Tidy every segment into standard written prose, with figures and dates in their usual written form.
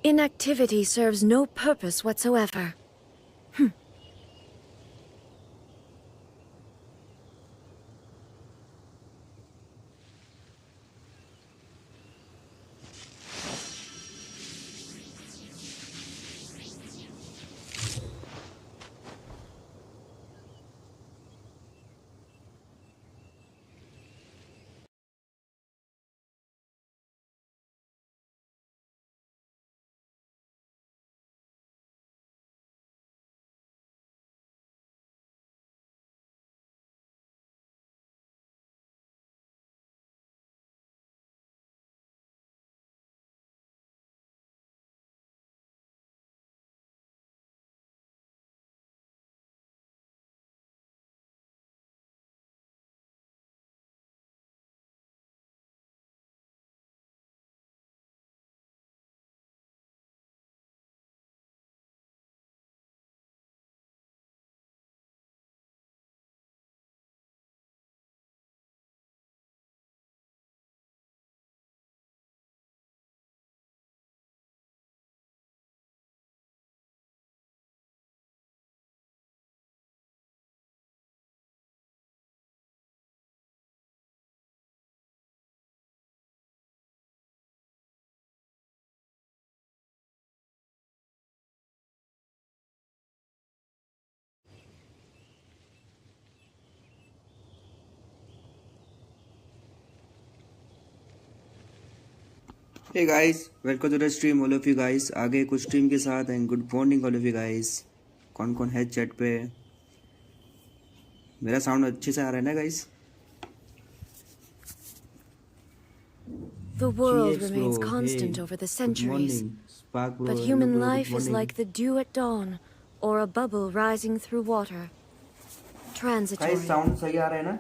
Inactivity serves no purpose whatsoever. Hey guys, welcome to the stream all of you guys. आगे कुछ stream के साथ and good morning all of you guys. कौन कौन है chat पे? मेरा साउंड अच्छे से आ रहा है ना guys? The world GX remains bro, constant hey, over the good centuries. morning. Spark bro, But hello human bro, good life is morning. like the dew at dawn, or a bubble rising through water. Transitory. Guys sound सही आ रहा है ना?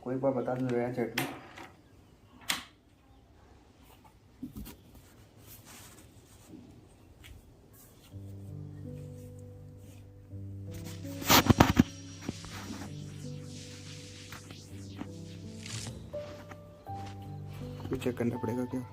कोई बात बता दो यार chat में. कुछ चेक करना पड़ेगा क्या?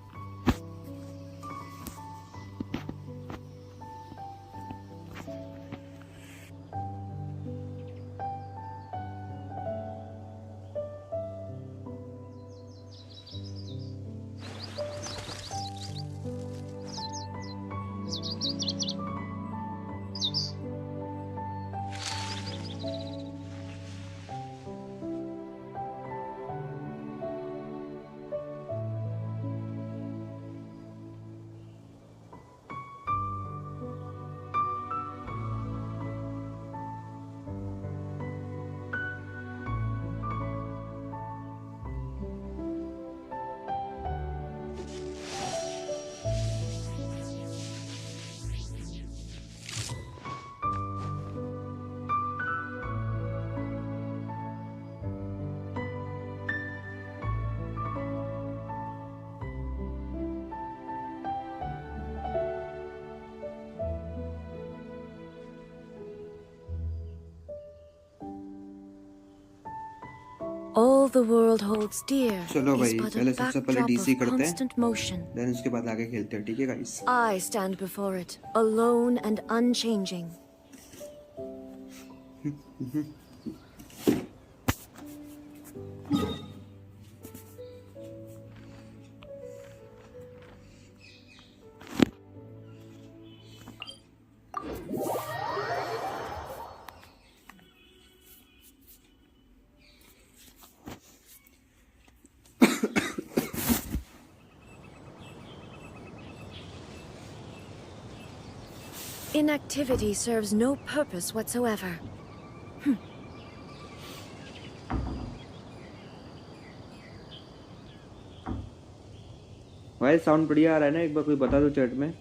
All the world holds dear चलो is भाई but a पहले सबसे पहले backdrop डीसी of करते हैं. constant motion. देन उसके बाद आगे खेलते हैं, ठीक है guys? I stand before it, alone and unchanging. Inactivity serves no purpose whatsoever. भाई साउंड बढ़िया आ रहा है ना? एक बार कोई बता दो चैट में.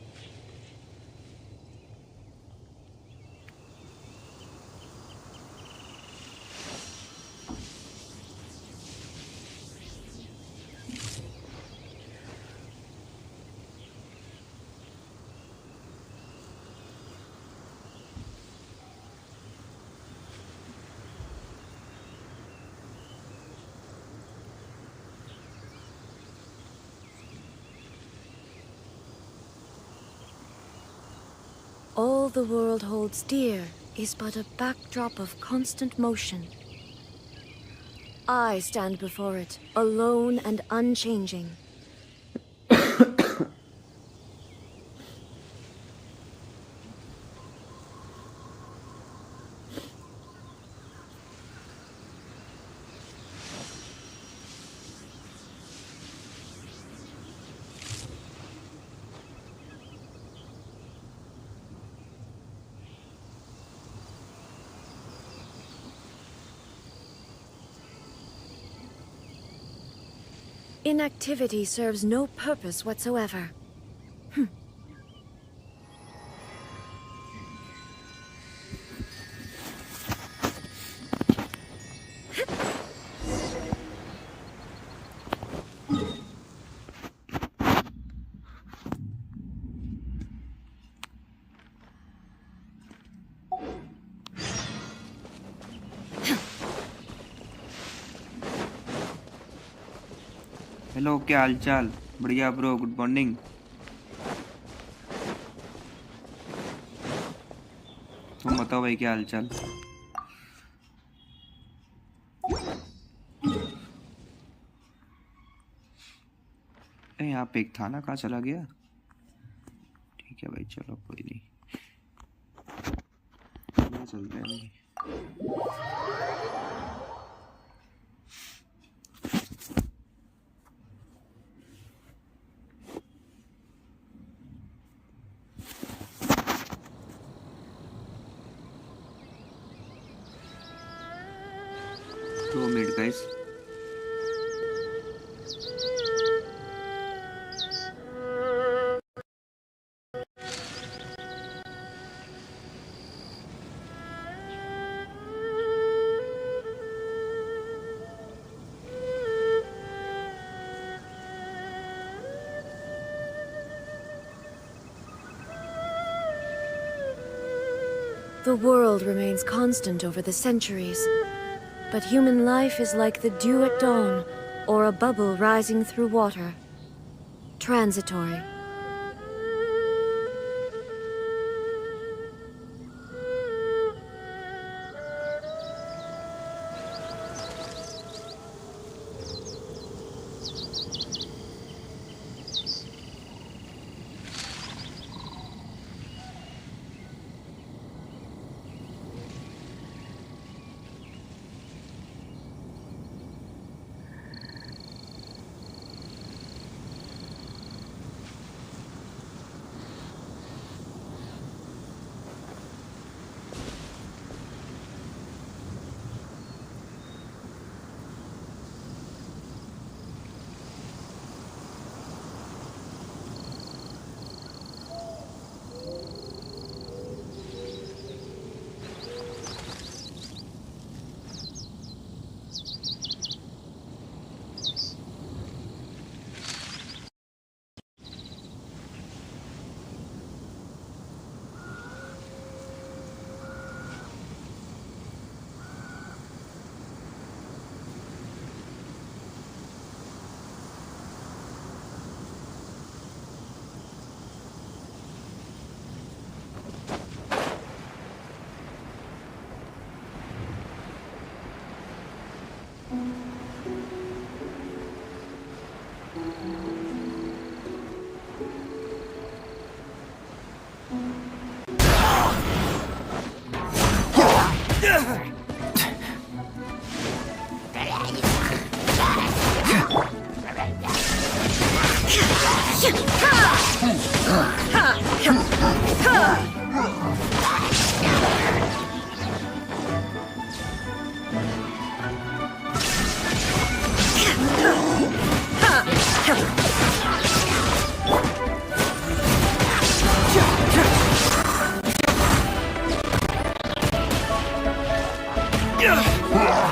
All the world holds dear is but a backdrop of constant motion. I stand before it, alone and unchanging. Inactivity serves no purpose whatsoever. Hello, क्या हालचाल? बढ़िया ब्रो, गुड मॉर्निंग। तुम बताओ भाई, क्या हालचाल? यहाँ पे एक थाना कहाँ चला गया? ठीक है भाई, चलो कोई नहीं, चलते हैं भाई। 2 minute guys. The world remains constant over the centuries, but human life is like the dew at dawn, or a bubble rising through water. Transitory.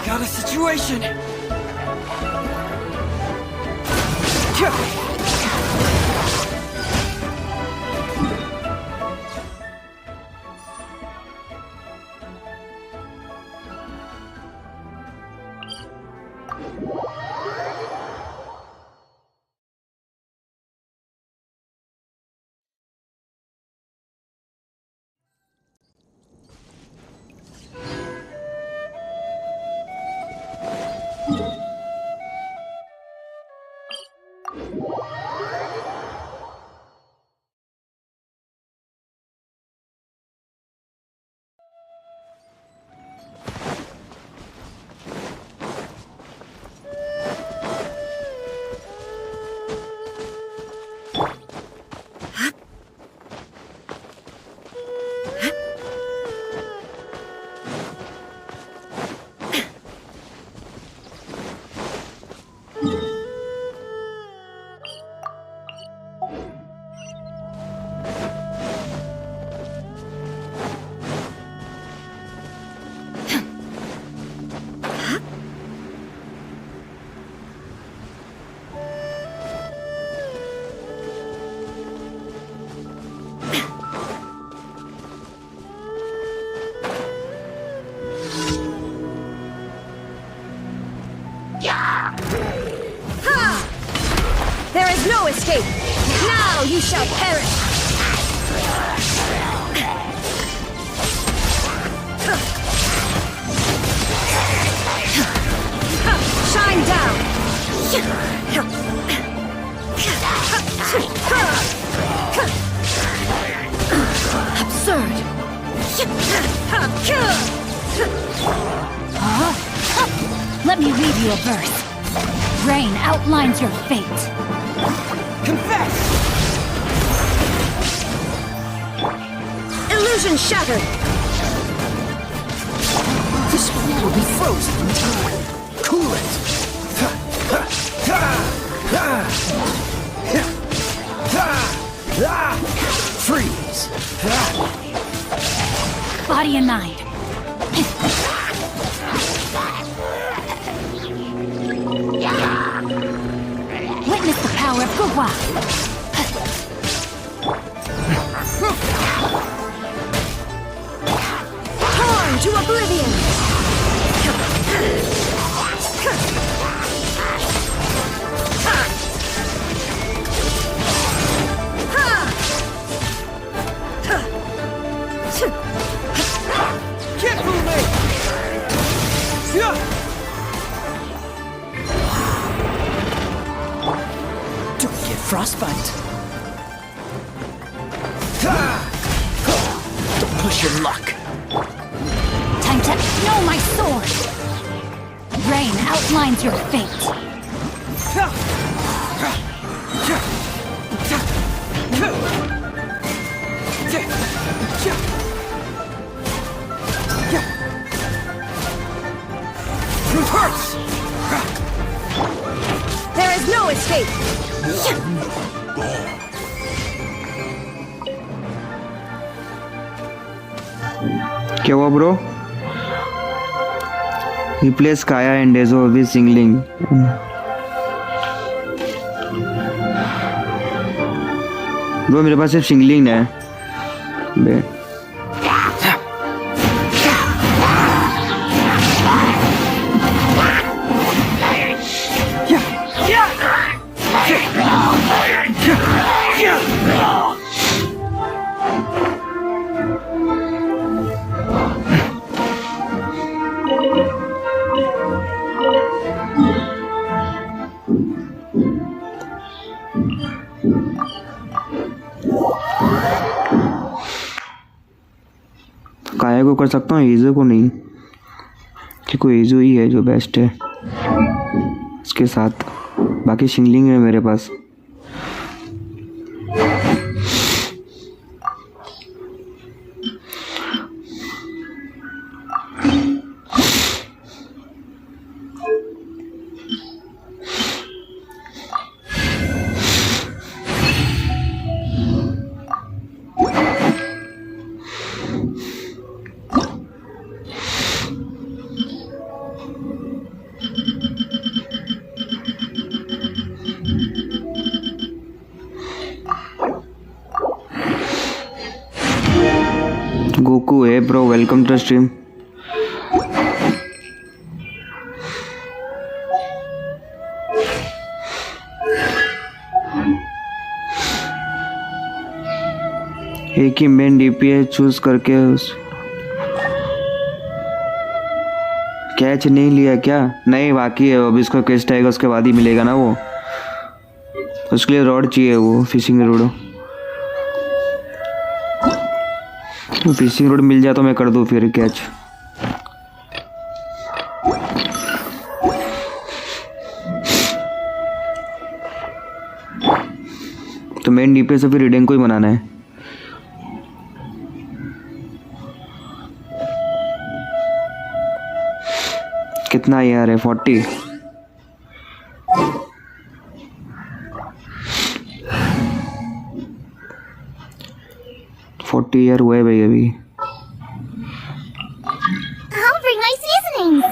Got a situation! shall perish! Shine down! Absurd! Let me read you a verse. Rain outlines your fate. Confess! Illusion shattered! This pool will be frozen in time. Cool it! Freeze! Body and mind. Witness the power of Gugwa. Torn to oblivion! Can't fool me! Don't get frostbite. Don't push your luck. Time to know my sword. Rain outlines your fate. Reverse! There is no escape! क्या हुआ bro? Replace Kaya and Dezo with Singling. Bro मेरे पास सिर्फ singling है बे। काया को कर सकता हूँ, ईजो को नहीं, क्योंकि ईजो ही है जो बेस्ट है इसके साथ। बाकी शिंगलिंग है मेरे पास। Goku, hey bro, welcome to the stream. एक ही मेन डीपीएच चूज करके कैच नहीं लिया क्या? नहीं, बाकी है अभी, इसको क्वेस्ट आएगा उसके बाद ही मिलेगा ना वो। उसके लिए रॉड चाहिए, वो फिशिंग रोड। फिशिंग रोड मिल जाए तो मैं कर दूँ फिर कैच। तो मेन डीपीए से फिर रिडेंग को ही बनाना है। कितना यार है? 40। 40 ईयर हुए भाई अभी। I'll bring my seasonings.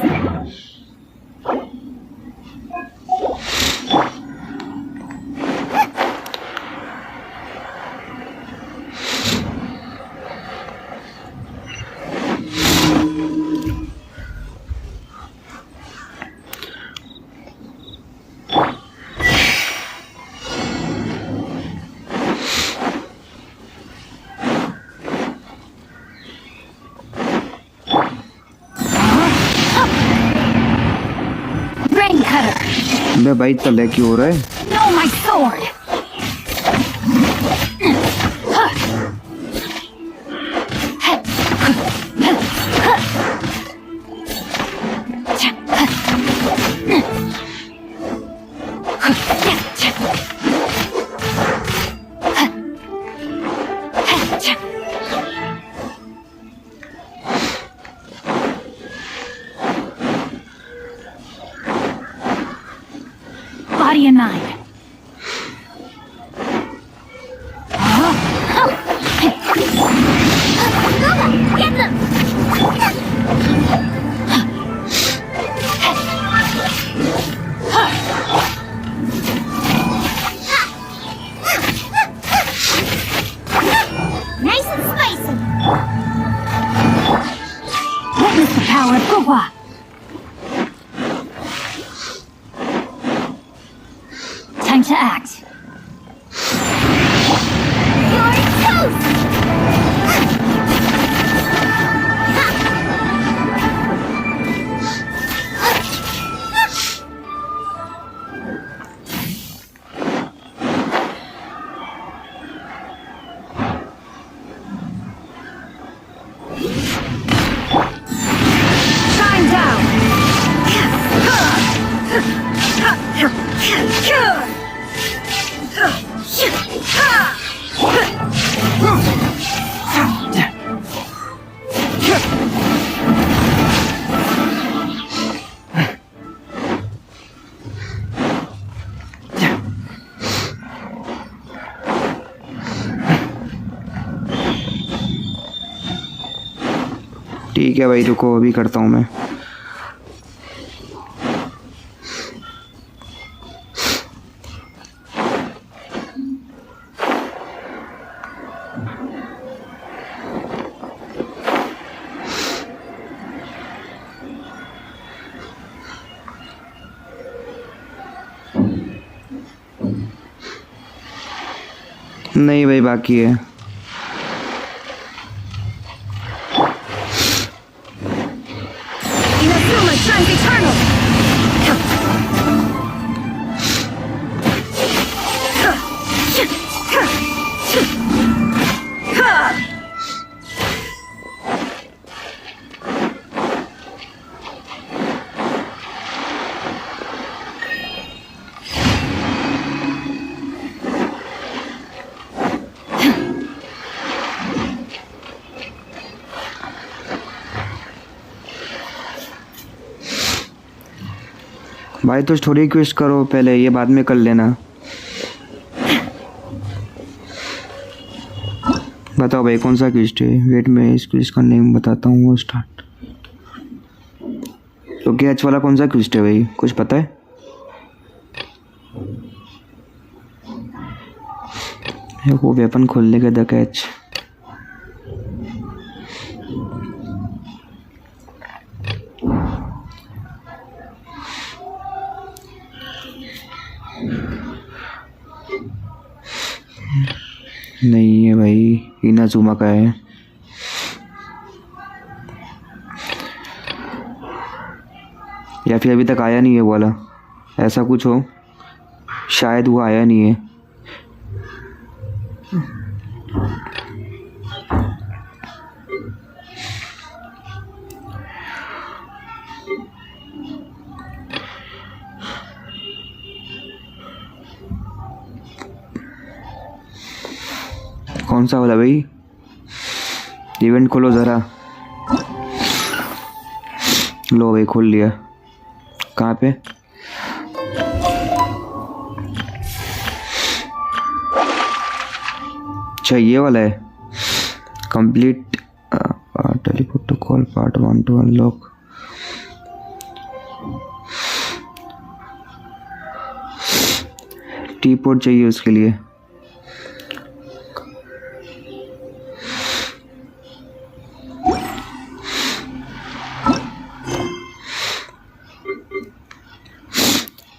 ले भाई इतना लैग क्यों हो रहा है? No, my sword! Body and mind. Get them! Nice and spicy. Witness the power of Gua. Time to act. You're toast! Shine down! ठीक है भाई रुको अभी करता हूँ मैं। नहीं भाई बाकी है। Inazuma shines eternal! भाई तो थोड़ी क्विस्ट करो पहले, ये बाद में कर लेना। बताओ भाई कौन सा क्विस्ट है? वेट में इस क्विस्ट का नेम बताता हूँ। वो स्टार्ट तो कैच वाला कौन सा क्विस्ट है भाई, कुछ पता है? वो वेपन खोलने का द कैच। नहीं है भाई, इनाजुमा का है। या फिर अभी तक आया नहीं है वो वाला, ऐसा कुछ हो। शायद वो आया नहीं है। कौन सा वाला भाई? इवेंट खोलो ज़रा। लो भाई खोल लिया। कहाँ पे? अच्छा ये वाला है। Complete teleport to call part 1 to unlock. Teleport चाहिए उसके लिए।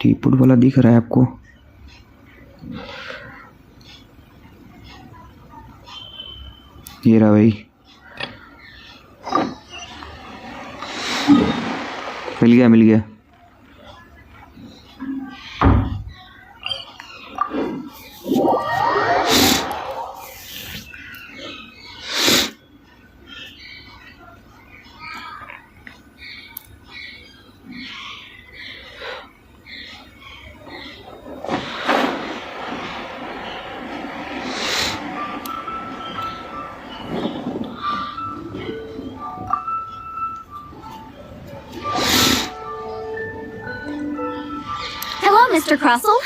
टीपुट वाला दिख रहा है आपको? ये रहा भाई, मिल गया मिल गया। Mr. Crossell.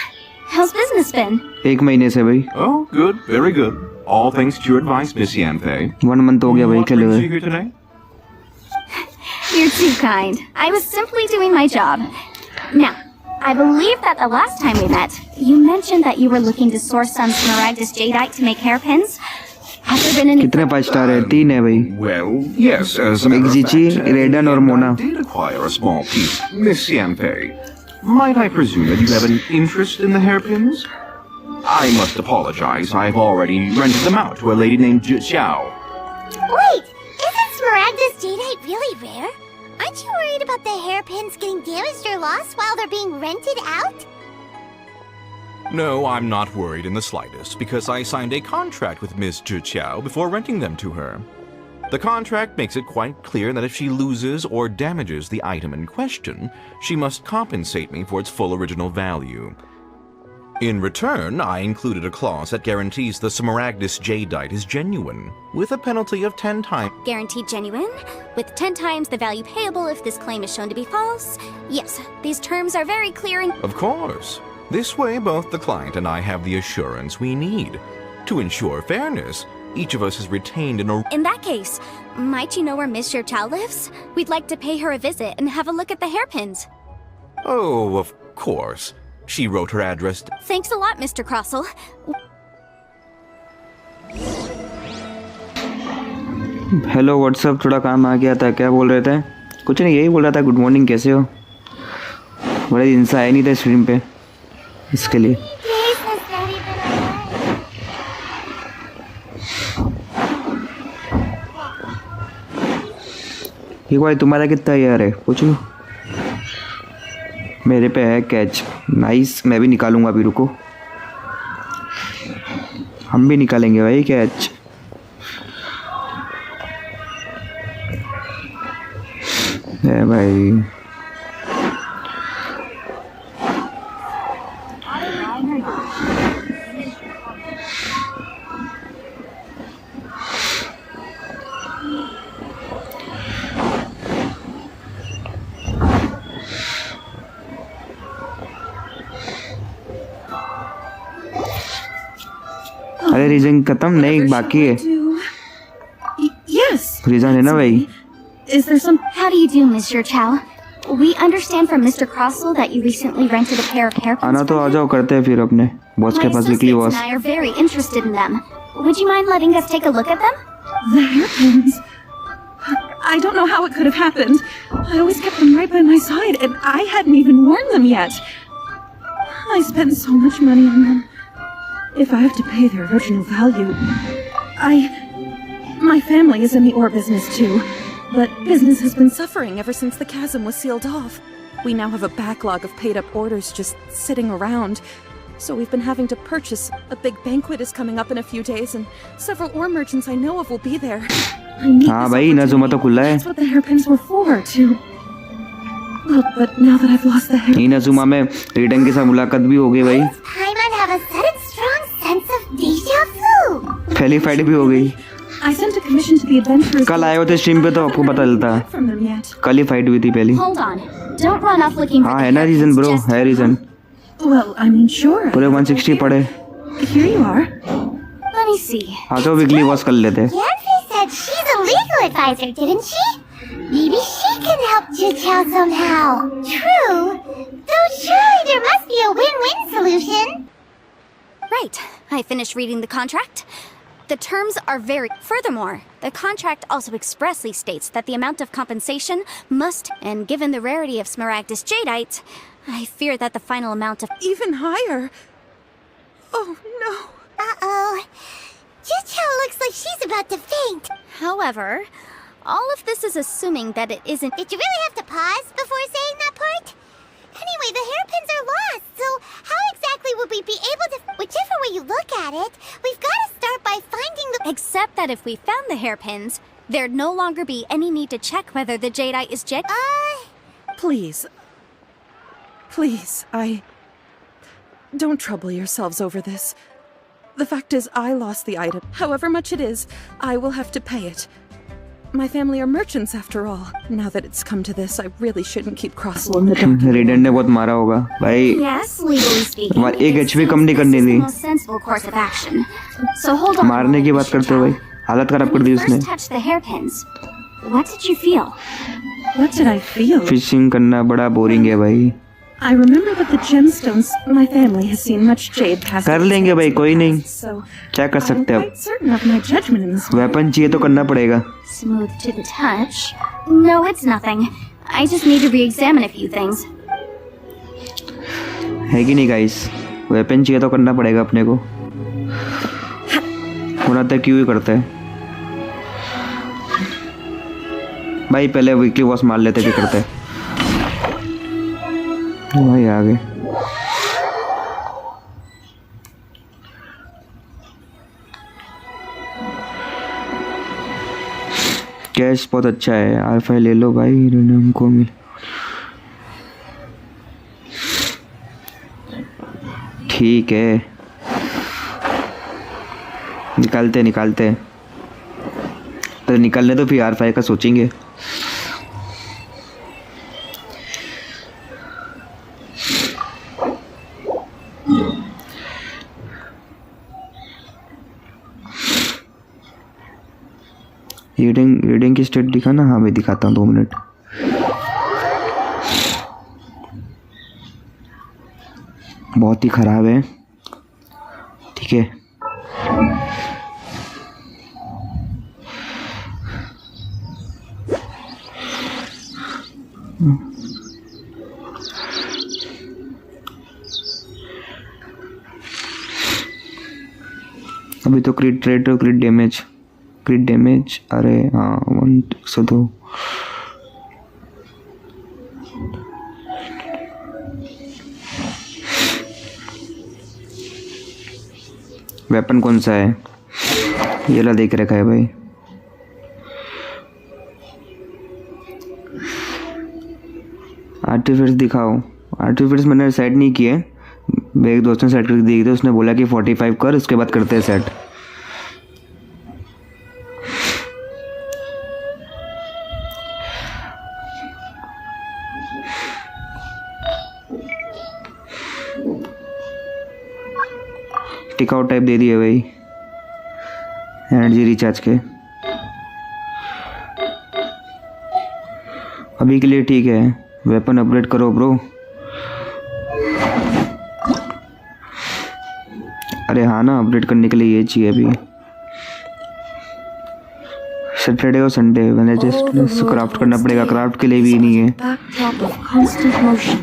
How's business been? 1 महीने से भाई. Oh, good, very good. All thanks to your advice, Miss Yanfei. 1 month हो गया भाई What खेले brings हुए. you here today? You're too kind. I was simply doing my job. Now, I believe that the last time we met, you mentioned that you were looking to source some Smaragdus jadeite to make hairpins. Have there been any... कितने 5 star है? 3 है भाई. Well, yes, as a matter of Exici, fact, Raiden और Mona. I did acquire a small piece. Miss Yanfei, might I presume that you have an interest in the hairpins? I must apologize. I've already rented them out to a lady named Xiao. Wait, isn't Smaragdus jadeite really rare? Aren't you worried about the hairpins getting damaged or lost while they're being rented out? No, I'm not worried in the slightest, because I signed a contract with Miss Zhiqiao before renting them to her. The contract makes it quite clear that if she loses or damages the item in question, she must compensate me for its full original value. In return, I included a clause that guarantees the Smaragdus jadeite is genuine, with a penalty of 10 times. Guaranteed genuine, with 10 times the value payable if this claim is shown to be false. Yes, these terms are very clear and... Of course. This way, both the client and I have the assurance we need. To ensure fairness, each of us is retained in a... In that case, might you know where Miss Chow lives? We'd like to pay her a visit and have a look at the hairpins. Oh, of course. She wrote her address... Thanks a lot, Mr. Crossell. Hello what's up, थोड़ा काम आ गया था. क्या बोल रहे थे? कुछ नहीं, यही बोल रहा था गुड मॉर्निंग, कैसे हो. बड़े दिन से आए नहीं थे स्ट्रीम पे, इसके लिए. ये भाई तुम्हारा कितना यार है पूछो. मेरे पे है कैच. नाइस, मैं भी निकालूंगा अभी, रुको. हम भी निकालेंगे भाई कैच. है भाई. अरे रीजन खत्म नहीं, बाकी है. Yes. रीजन है ना भाई. Is there some... How do you do, Mr. Chow? We understand from Mr. Crossell that you recently rented a pair of hairpins. आना तो आ जाओ, करते हैं फिर अपने बॉस के My pass weekly associates boss. and I are very interested in them. Would you mind letting us take a look at them? The hairpins? I don't know how it could have happened. I always kept them right by my side, and I hadn't even worn them yet. I spent so much money on them. If I have to pay their original value, My family is in the ore business too, but business has been suffering ever since the chasm was sealed off. We now have a backlog of paid-up orders just sitting around, so we've been having to purchase. A big banquet is coming up in a few days, and several ore merchants I know of will be there. I need हाँ this भाई, Inazuma तो खुला है. That's what the hairpins were for, too. Well, but now that I've lost the hair... Inazuma में रेडन के साथ मुलाकात भी हो गई भाई. I might have a sudden strong sense of deja vu. पहली फाइट भी हो गई. I sent a commission to the adventurers... कल आए होते स्ट्रीम पे तो आपको पता चलता. from them yet. कल ही फाइट हुई थी पहली. Hold on. Don't run off looking for हाँ the है ना रीजन ब्रो, hairpins just है reason. Well, I mean, sure. पूरे 160 पड़े. Here you are. Let me see. हाँ तो वीकली बॉस कर लेते. Yanfei said she's a legal advisor, didn't she? Maybe she can help Jiqiao somehow. True. Though surely there must be a win-win solution. Right. I finished reading the contract. The terms are very... Furthermore, the contract also expressly states that the amount of compensation must... And given the rarity of Smaragdus jadeite, I fear that the final amount of... Even higher. Oh, no. Uh-oh. Jiqiao looks like she's about to faint. However, all of this is assuming that it isn't... Did you really have to pause before saying that part? Anyway, the hairpins are lost, so how exactly would we be able to... Whichever way you look at it, we've got to start by finding the... Except that if we found the hairpins, there'd no longer be any need to check whether the jadeite is Please. Please, Don't trouble yourselves over this. The fact is, I lost the item. However much it is, I will have to pay it. My family are merchants after all. Now that it's come to this, I really shouldn't keep crossing the document. रेडन ने बहुत मारा होगा भाई. Yes, legally speaking, हमारी एक it HP seems कम नहीं this करनी is the थी. most sensible course of action. So hold on. मारने की बात करते हो भाई. हालत खराब कर When दी you उसने. first touched the hairpins, what did you feel? What did I feel? Fishing करना बड़ा बोरिंग है भाई. I remember that the gemstones, my family has seen much jade pass. कर लेंगे भाई, कोई नहीं. So क्या कर I'm सकते हैं quite certain of my judgment in this. Weapon चाहिए तो करना पड़ेगा. Smooth to the touch. No, it's nothing. I just need to re-examine a few things. है कि नहीं गाइस? वेपन चाहिए तो करना पड़ेगा अपने को. होना तो क्यों ही करते हैं भाई. पहले वीकली वॉश मार लेते भी करते. भाई आ गए. कैश बहुत अच्छा है. R5 ले लो भाई. हमको मिल. ठीक है, निकालते तो निकालने तो फिर R5 का सोचेंगे. रीडिंग की स्टेट दिखा ना. हाँ मैं दिखाता हूँ 2 मिनट. बहुत ही ख़राब है. ठीक है, अभी तो क्रिट डैमेज. अरे हाँ 102. वेपन कौन सा है? ये ला देख रखा है भाई. आर्टिफिक्स दिखाओ. आर्टिफिक्स मैंने सेट नहीं किए. मेरे एक दोस्त ने सेट करके दिए थे. उसने बोला कि 45 कर, उसके बाद करते हैं सेट. टिकआउट टाइप दे दिए भाई. एनर्जी रिचार्ज के अभी के लिए ठीक है. वेपन अपग्रेड करो ब्रो. अरे हाँ ना, अपडेट करने के लिए ये चाहिए अभी. सैटरडे और संडे वेडनेसडे क्राफ्ट करना पड़ेगा. क्राफ्ट के लिए भी नहीं है. Backdrop of constant motion.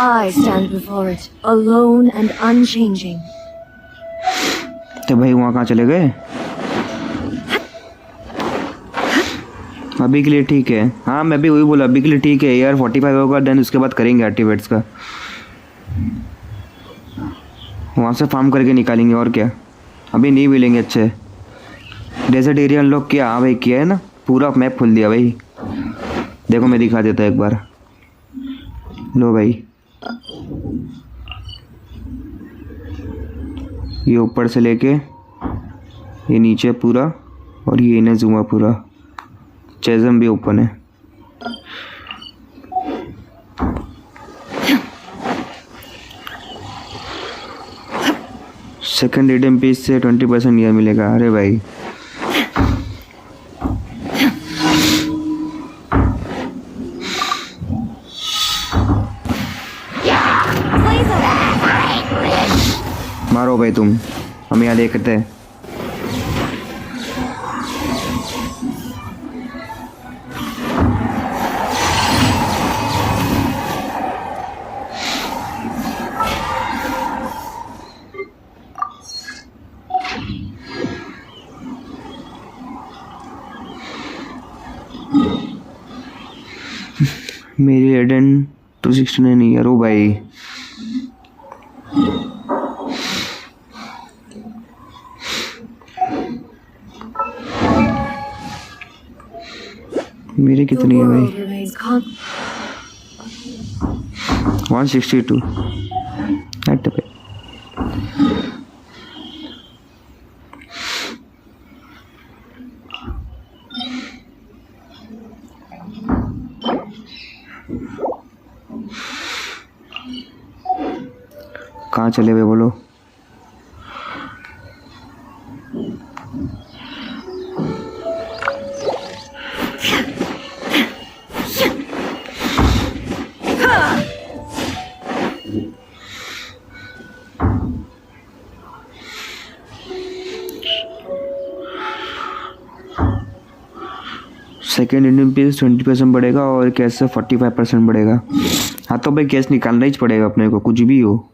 I stand before it, alone and unchanging. तो भाई वहाँ कहाँ चले गए? अभी के लिए ठीक है. हाँ मैं भी वही बोला, अभी के लिए ठीक है यार. 45 होगा देन उसके बाद करेंगे आर्टिफैक्ट्स का. वहाँ से फार्म करके निकालेंगे और क्या. अभी नहीं मिलेंगे अच्छे. डेजर्ट एरिया अनलॉक किया. हाँ भाई किया है ना, पूरा मैप खोल दिया भाई. देखो मैं दिखा देता एक बार. लो भाई, ये ऊपर से लेके ये नीचे पूरा, और ये इनेजुमा पूरा. चेज़म भी ओपन है. सेकंड रिडीम पेज से 20% यह मिलेगा. अरे भाई मारो भाई तुम. हम यहाँ देखते हैं. मेरी रेडन 269 नहीं है. रो भाई मेरे कितनी है भाई? 162. एट पे कहाँ चले हुए बोलो? सेकेंड इंडियन पीस 20% बढ़ेगा और कैश से 45% बढ़ेगा। हाँ तो भाई कैश निकालना ही पड़ेगा अपने को, कुछ भी हो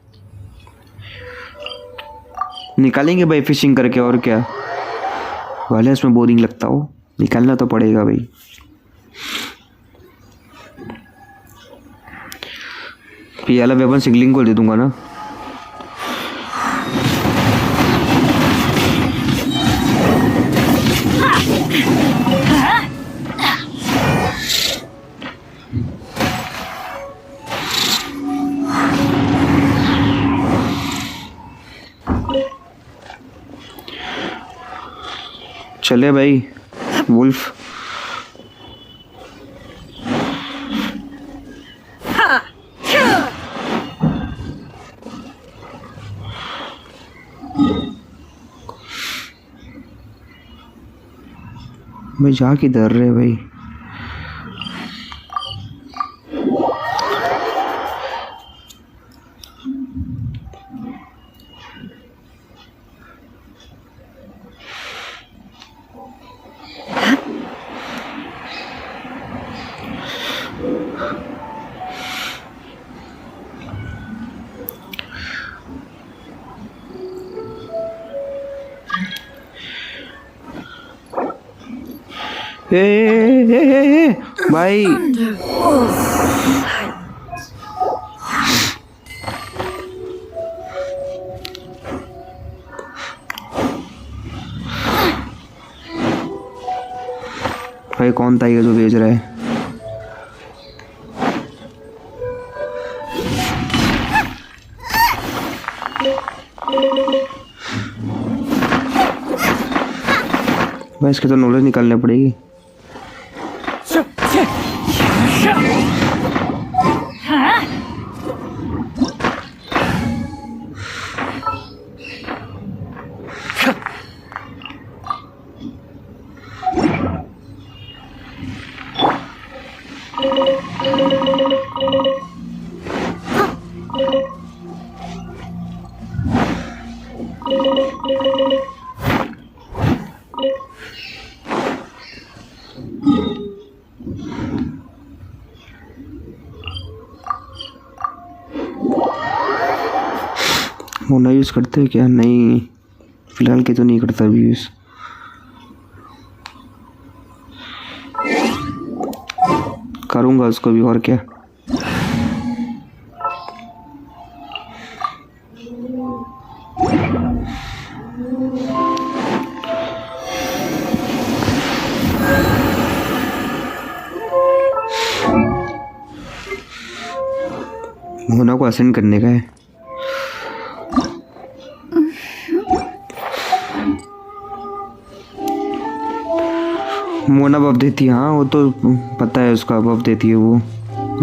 निकालेंगे भाई फिशिंग करके, और क्या भले इसमें बोरिंग लगता हो, निकालना तो पड़ेगा भाई। ये वाला वेपन सिंगलिंग को दे दूंगा ना। चले भाई वुल्फ। मैं जा किधर रहे भाई? ए भाई भाई कौन था ये जो भेज रहा है? भाई इसके तो नॉलेज निकालने पड़ेगी। मोना यूज़ करते हैं क्या? नहीं फिलहाल के तो नहीं करता अभी यूज़। करूँगा उसको भी, और क्या। मोना को असेंड करने का है। मोना बफ देती है, हाँ वो तो पता है उसका, बफ देती है वो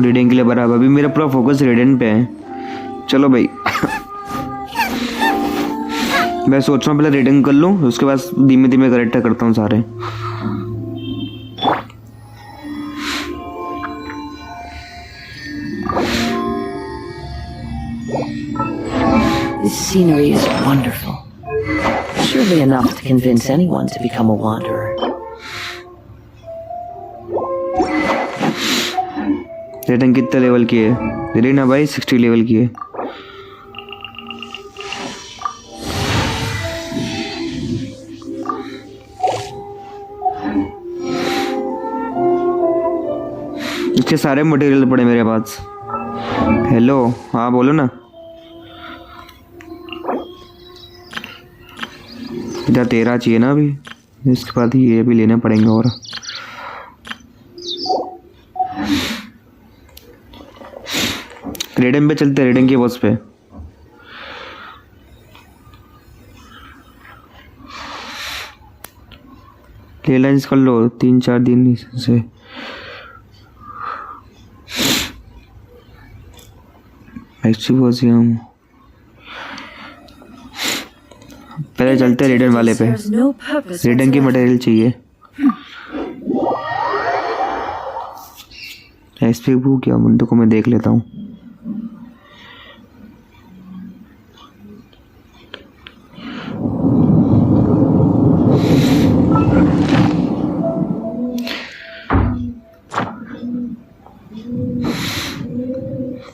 रेडिंग के लिए बराबर। अभी मेरा पूरा फोकस रेडियन पे है। चलो भाई मैं सोच रहा हूँ पहले रेडिंग कर लूँ, उसके बाद धीमे धीमे करेक्टर करता हूँ सारे। This scenery is wonderful. Surely enough to convince anyone to become a wanderer. Rating कितने लेवल की है? रीना भाई 60 लेवल की है। इसके सारे मटेरियल पड़े मेरे पास। हेलो हाँ बोलो ना। इधर 13 चाहिए ना अभी, इसके बाद ये भी लेने पड़ेंगे। और रेडिंग पे चलते, रेडिंग के बॉस पे। ले लाइन्स कर लो 3-4 दिन से। एक्चुअली पहले चलते रेडन वाले पे। serves no purpose रेडन की whatsoever. मटेरियल चाहिए। इस पे वो क्या मुंडो को मैं देख लेता हूँ।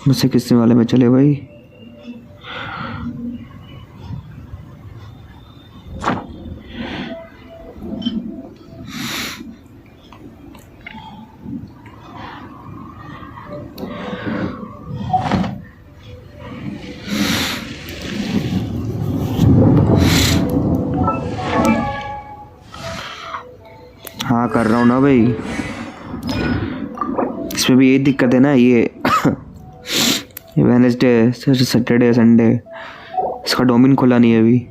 मुझसे किस्से वाले में चले भाई। हाँ कर रहा हूँ ना भाई। इसमें भी यही दिक्कत है ना, ये वेडनेसडे सैटरडे संडे इसका डोमेन खुला नहीं है अभी।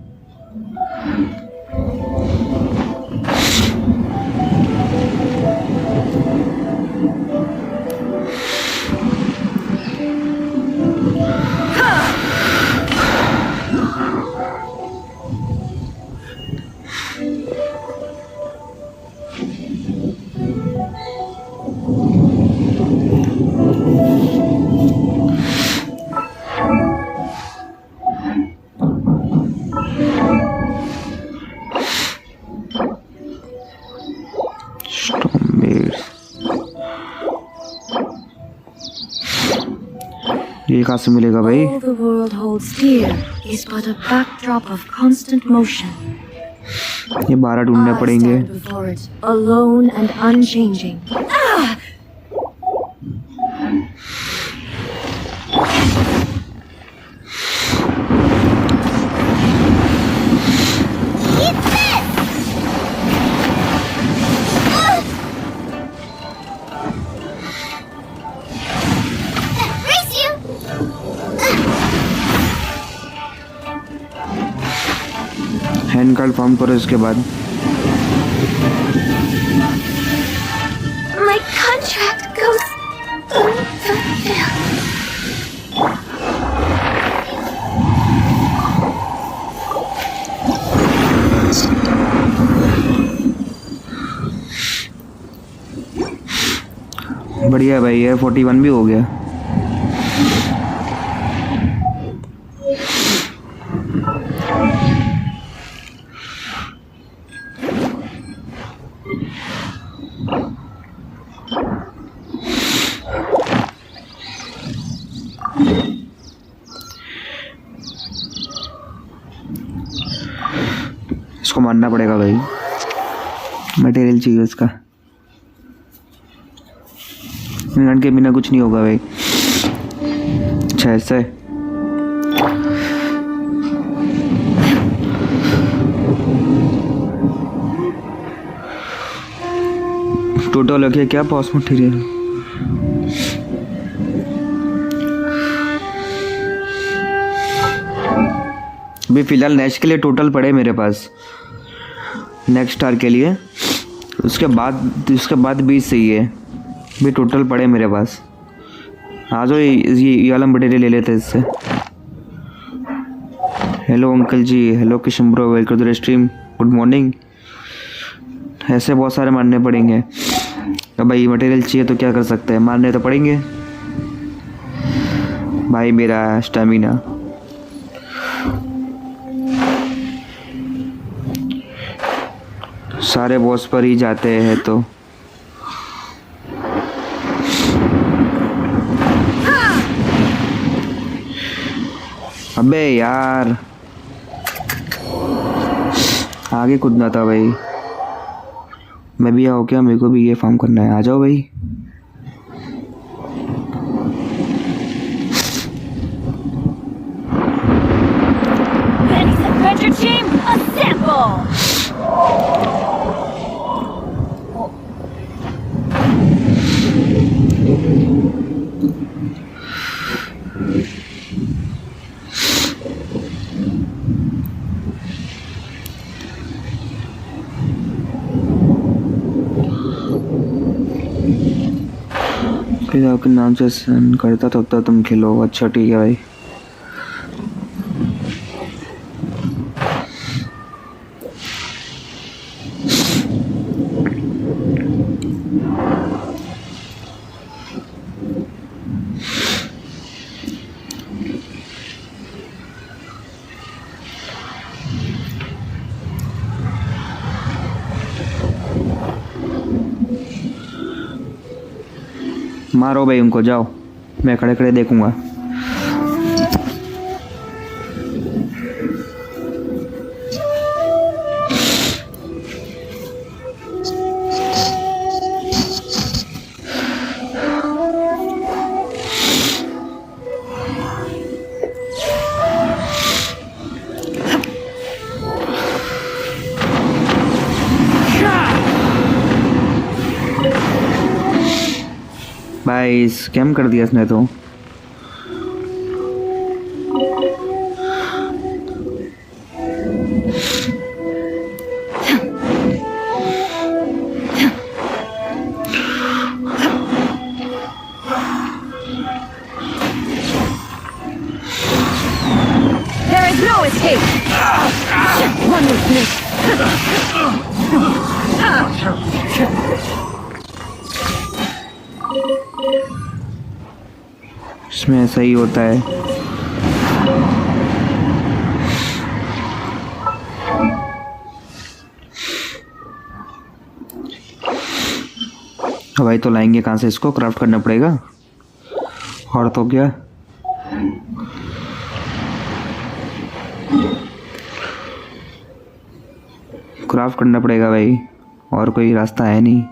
ये कहाँ से मिलेगा भाई? All the world holds dear is but a backdrop of constant motion. ये 12 ढूंढने I पड़ेंगे। stand before it, alone and unchanging. Race you! Hand card form करो इसके बाद। My contract goes unfulfilled. बढ़िया है भाई, ये 41 भी हो गया। इसको मारना पड़ेगा भाई, मटेरियल चाहिए उसका। मिनट के बिना कुछ नहीं होगा भाई। अच्छा ऐसा है। टोटल हो गया क्या पॉस मटेरियल? अभी फिलहाल नेक्स्ट के लिए टोटल पड़े मेरे पास, नेक्स्ट स्टार के लिए। उसके बाद 20 सही है। भी टोटल पड़े मेरे पास। आ जाओ, ये वाला मटेरियल ले लेते हैं इससे। Hello uncle ji, hello Kishan bro, welcome to the stream, good morning. ऐसे बहुत सारे मारने पड़ेंगे। अब भाई मटेरियल चाहिए तो क्या कर सकते हैं, मारने तो पड़ेंगे भाई। मेरा स्टेमिना सारे बॉस पर ही जाते हैं तो। अबे यार आगे कूदना था भाई। मैं भी आओ क्या? मेरे को भी ये फार्म करना है। आ जाओ भाई। Adventure team, assemble! फिर आपके नाम से सन करता तब तक तुम खेलो। अच्छा ठीक है भाई। मारो भाई उनको, जाओ, मैं खड़े खड़े देखूंगा। भाई स्कैम कर दिया इसने तो। There is no escape! One with me! इसमें ऐसा ही होता है। भाई तो लाएंगे कहाँ से इसको? क्राफ्ट करना पड़ेगा। और तो क्या, क्राफ्ट करना पड़ेगा भाई, और कोई रास्ता है नहीं।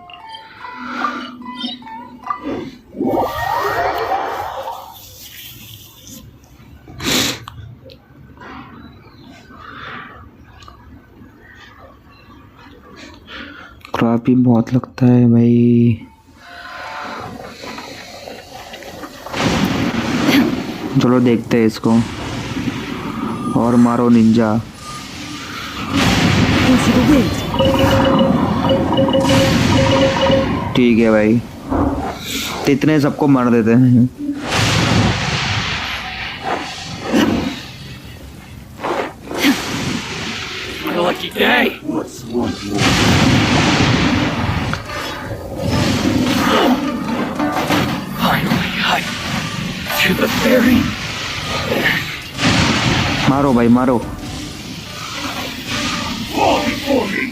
क्राफ्ट भी बहुत लगता है भाई। चलो देखते हैं इसको। और मारो निंजा। ठीक है भाई, तो इतने सबको मार देते हैं। Lucky day. Finally, to the ferry. मारो भाई मारो। Fall before me.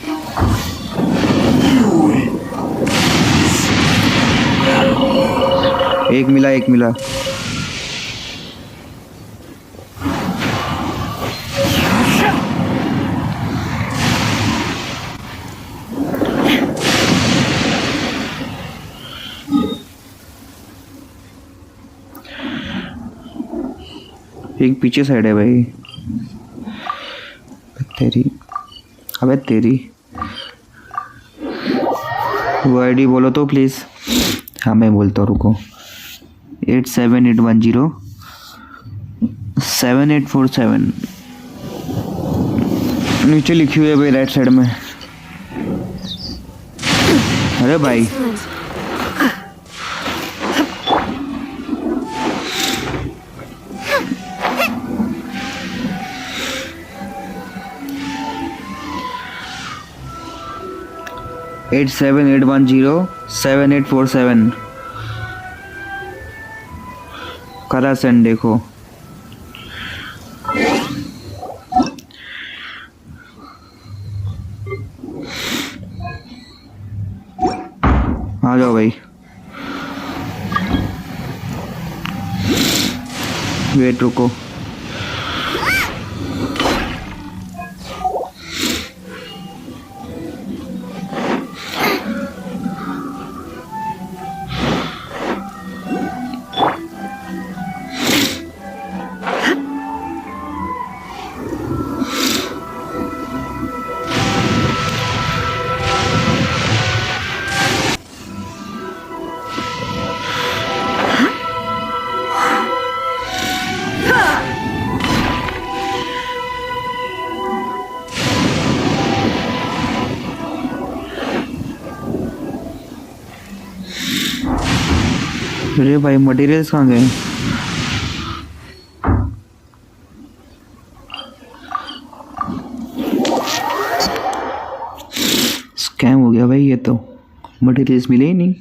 एक मिला, एक मिला। एक पीछे साइड है भाई। तेरी, अबे तेरी वो आईडी बोलो तो प्लीज। हाँ मैं बोलता हूँ, रुको। 8781078447 नीचे लिखी हुई है भाई, राइट साइड में। अरे भाई 8781078447 करा सेंड। देखो आ जाओ भाई। वेट रुको। अरे भाई मटेरियल्स कहाँ गए? स्कैम हो गया भाई ये तो, मटेरियल्स मिले ही नहीं।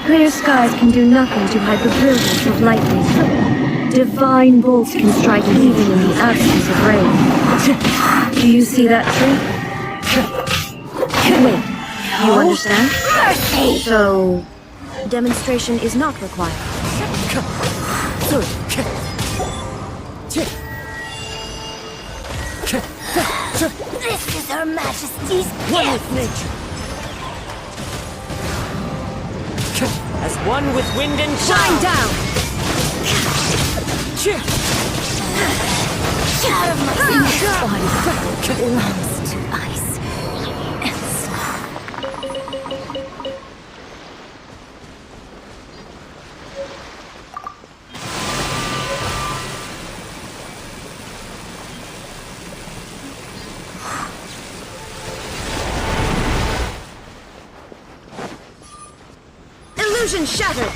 Clear skies can do nothing to hide the brilliance of lightning. Divine bolts can strike even in the absence of rain. Do you see that trick? Wait, you understand? So, demonstration is not required. This is Her Majesty's gift! As one with wind and Shine down! Out of my body belongs to ice and snow. Illusion shattered!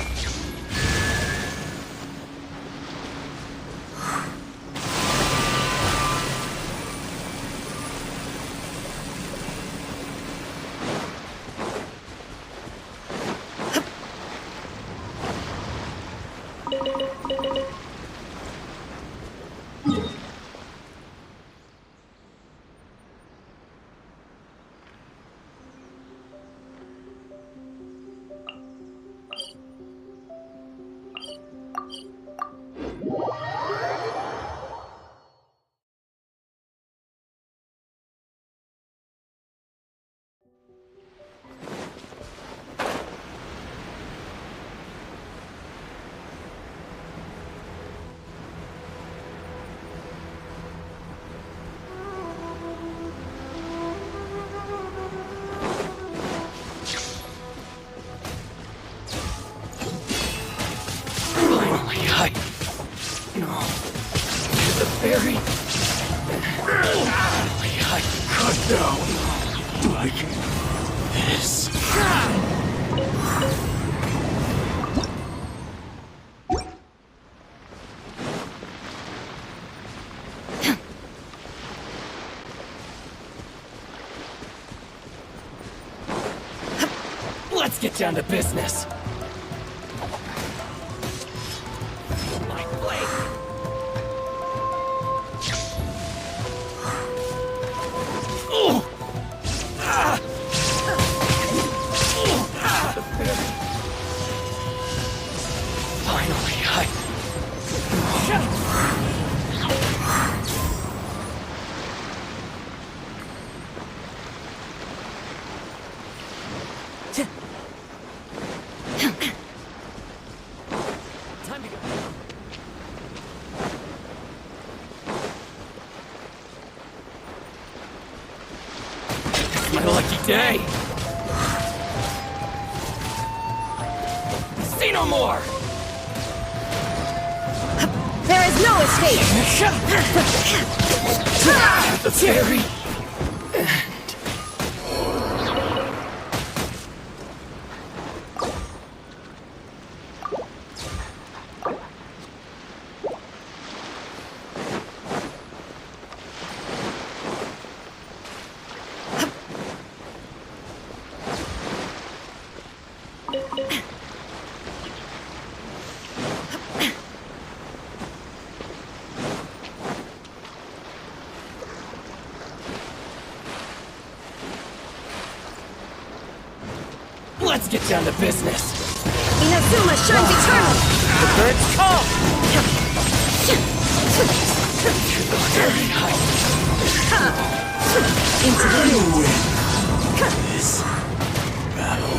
Let's get down to business. My lucky day! See no more! There is no escape! The fairy! Let's get down to business. Inazuma shines eternal! the birds call! Into the You win this battle.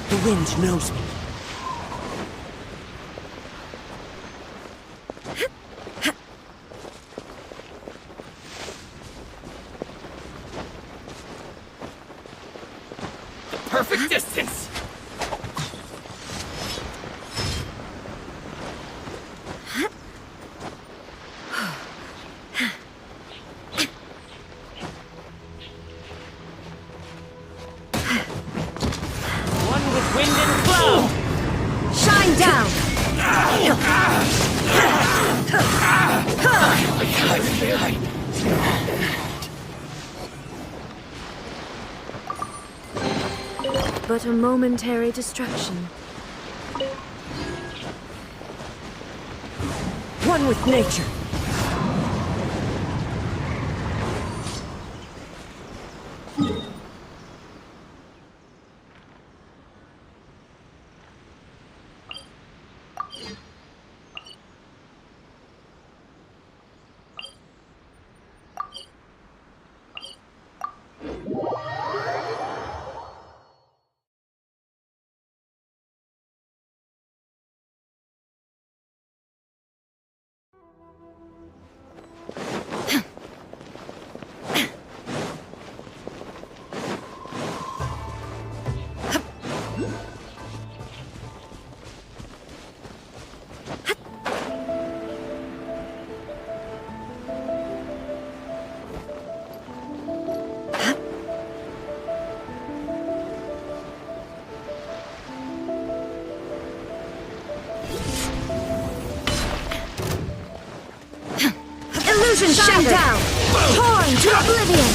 The wind knows me. Perfect distance. One with wind and cloud! shine down! But a momentary distraction. One with nature. Illusion shine down! Torn to oblivion!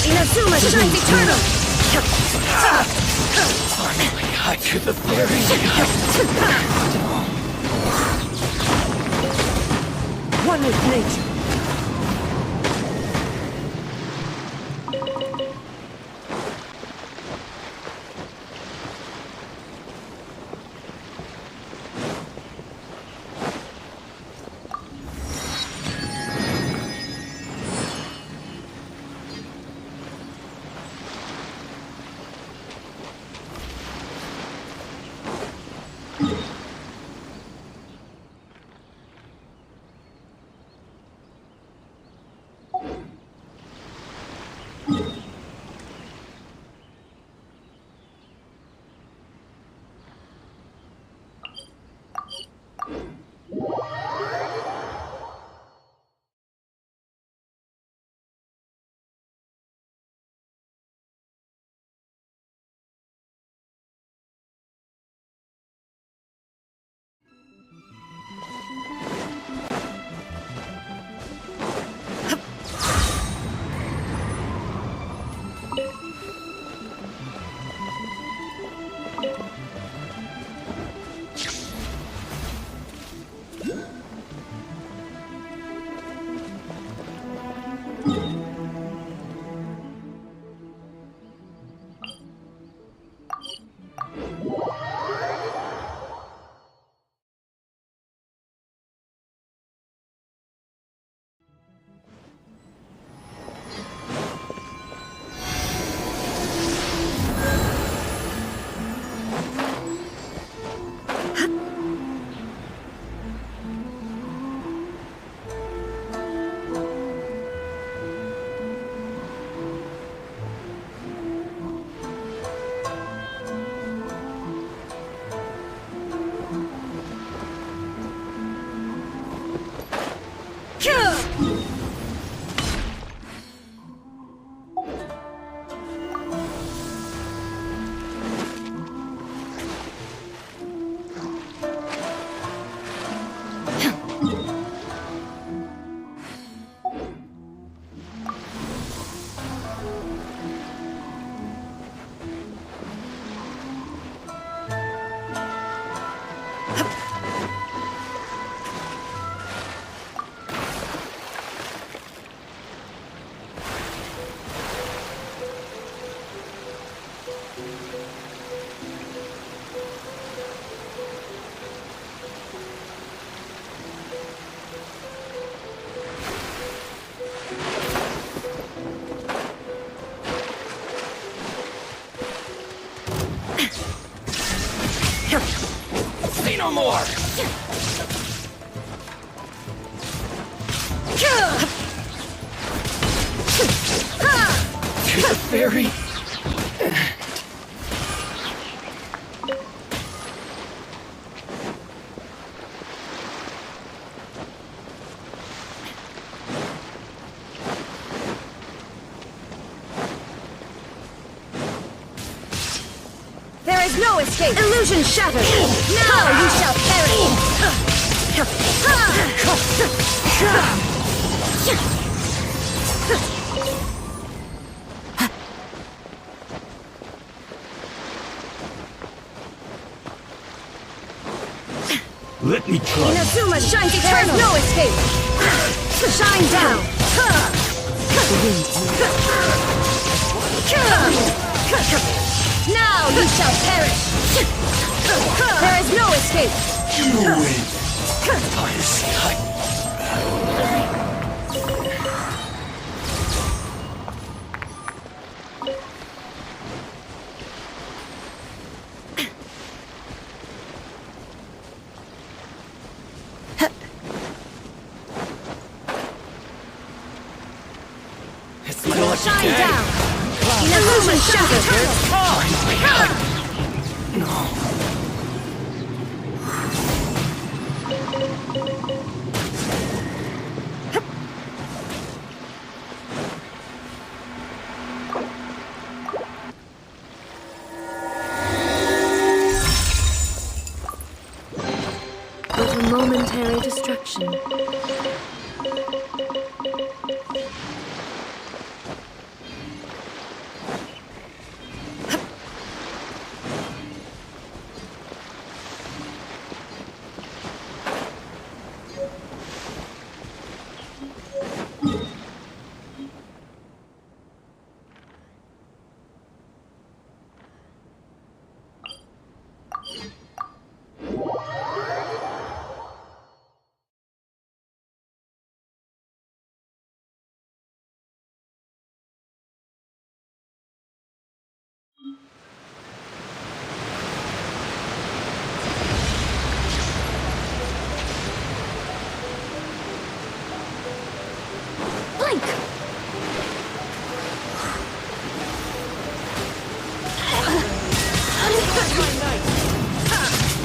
Inazuma shines eternal! Finally, I to the fairy. One with nature. Say no more! To the fairy! There is no escape! Illusion shattered! Now you shall perish! Let me try. Inazuma shines eternal! No escape! Shine down! Now you shall perish! There is no escape! You win. I see. It's my lucky Shine day. down! Inazuma shines eternal! But a momentary distraction. Blink!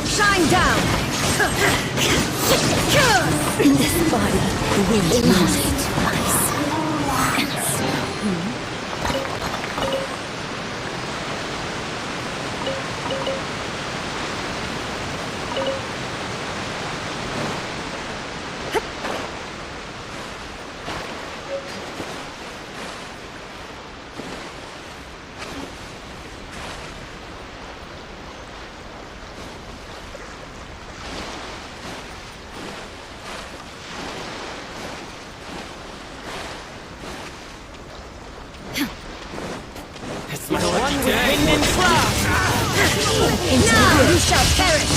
Shine down! In this body, the wind moves it twice. It's my lucky day. Now you shall perish!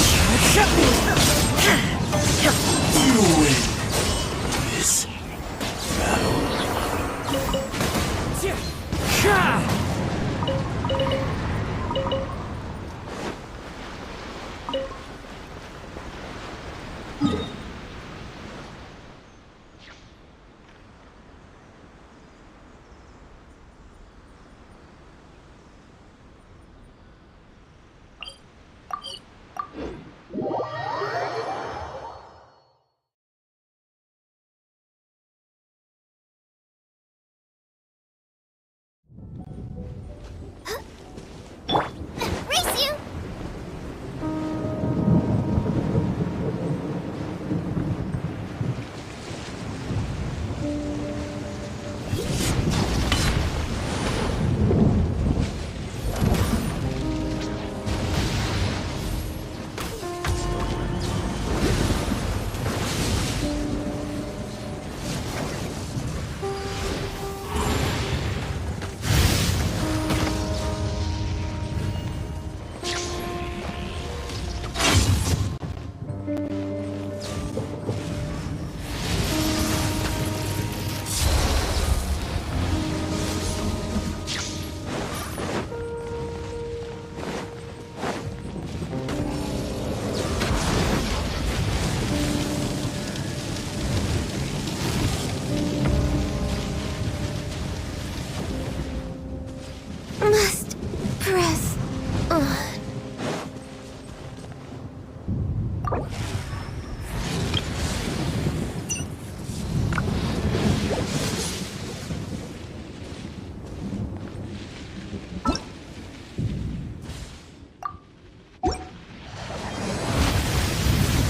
You win. This battle. Race you! Must press on.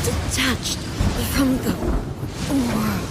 Detached from the world.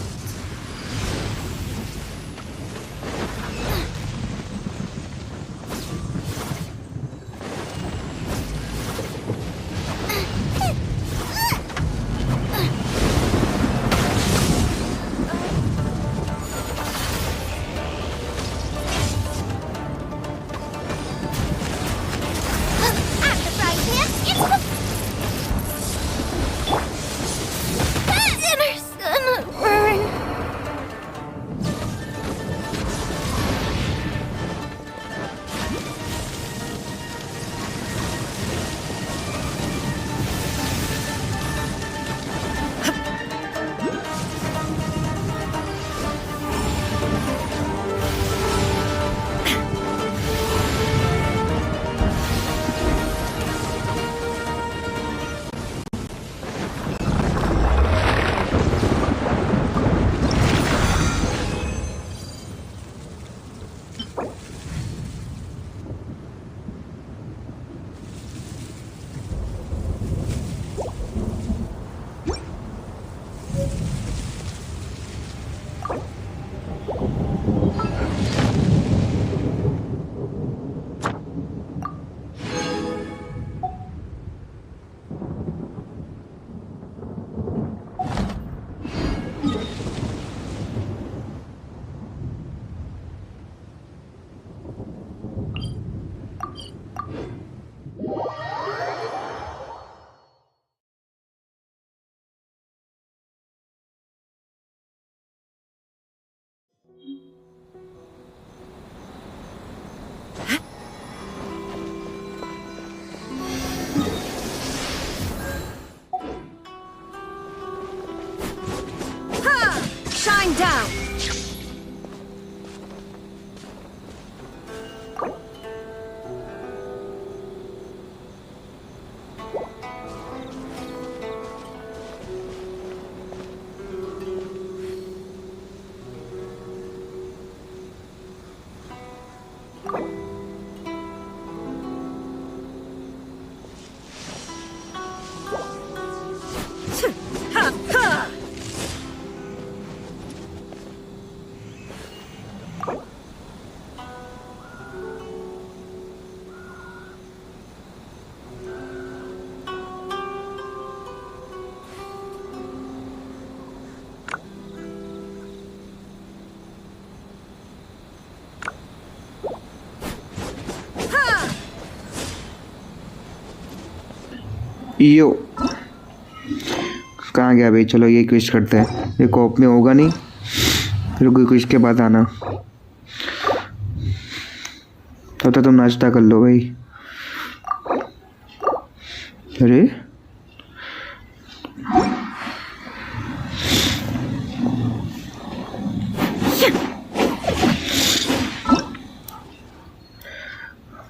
Shine down! यो कहाँ गया भाई? चलो ये quiz करते हैं, ये कोप में होगा नहीं, फिर कोई क्विज के बाद आना। तब तक तुम नाश्ता कर लो भाई। अरे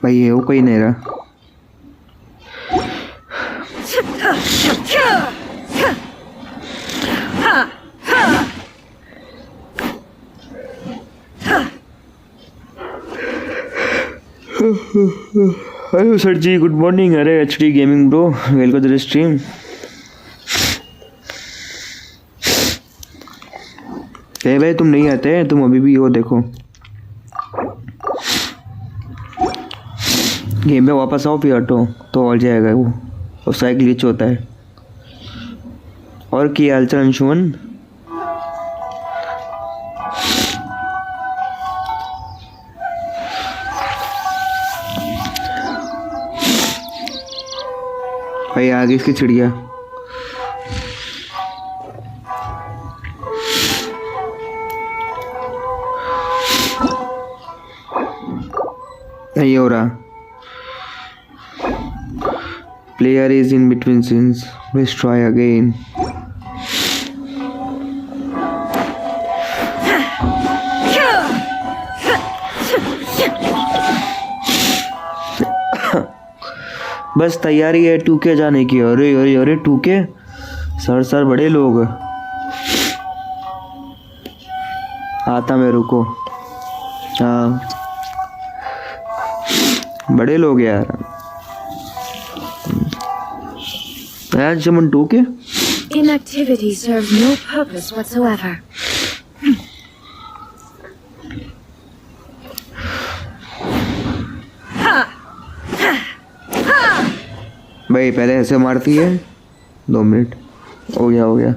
भाई ये वो कोई नहीं रहा। Hello sir ji, good morning. अरे HD gaming bro, welcome to the stream. ए भाई तुम नहीं आते, तुम अभी भी हो, देखो गेम में वापस आओ फिर हटो तो और जाएगा वो, और साइकिल ग्लिच होता है। और क्या हालचाल अंशुमन? भाई आगे इसकी चिड़िया। नहीं हो रहा। Player is in between scenes. Let's try again. बस तैयारी है 2K जाने की। अरे अरे अरे 2K सर बड़े लोग। आता मैं, रुको। हाँ बड़े लोग यार। Someone 2K? Inactivity serves no purpose whatsoever. भाई पहले ऐसे मारती है। 2 मिनट हो गया।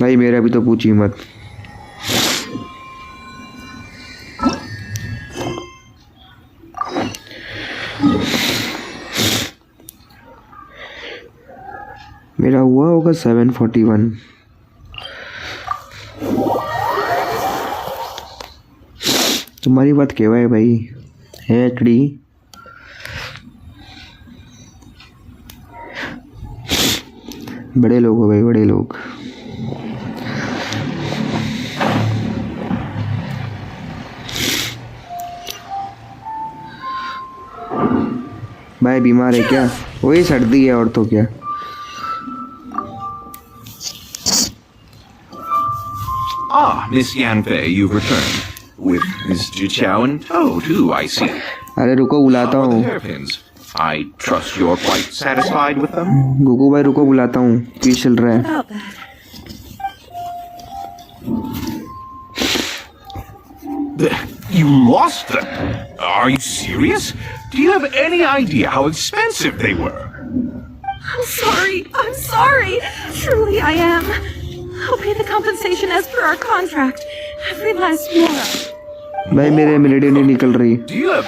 भाई मेरा भी तो पूछी मत। मेरा हुआ होगा 741। तुम्हारी बात केवा है भाई? है HD बड़े लोग हो भाई, बड़े लोग। भाई बीमार है क्या? वही सर्दी है और तो क्या। Ah, Miss Yanfei, you've returned. With Miss Jiqiao in tow, too, I see. अरे रुको बुलाता How are the हूँ। hairpins? I trust you're quite satisfied with them? Gugu भाई रुको बुलाता हूँ, क्या चल रहा है? You lost them? Are you serious? Do you have any idea how expensive they were? I'm sorry. Truly I am. I'll pay the compensation as per our contract. Every last more. भाई मेरे milady नहीं निकल रही। Do you have...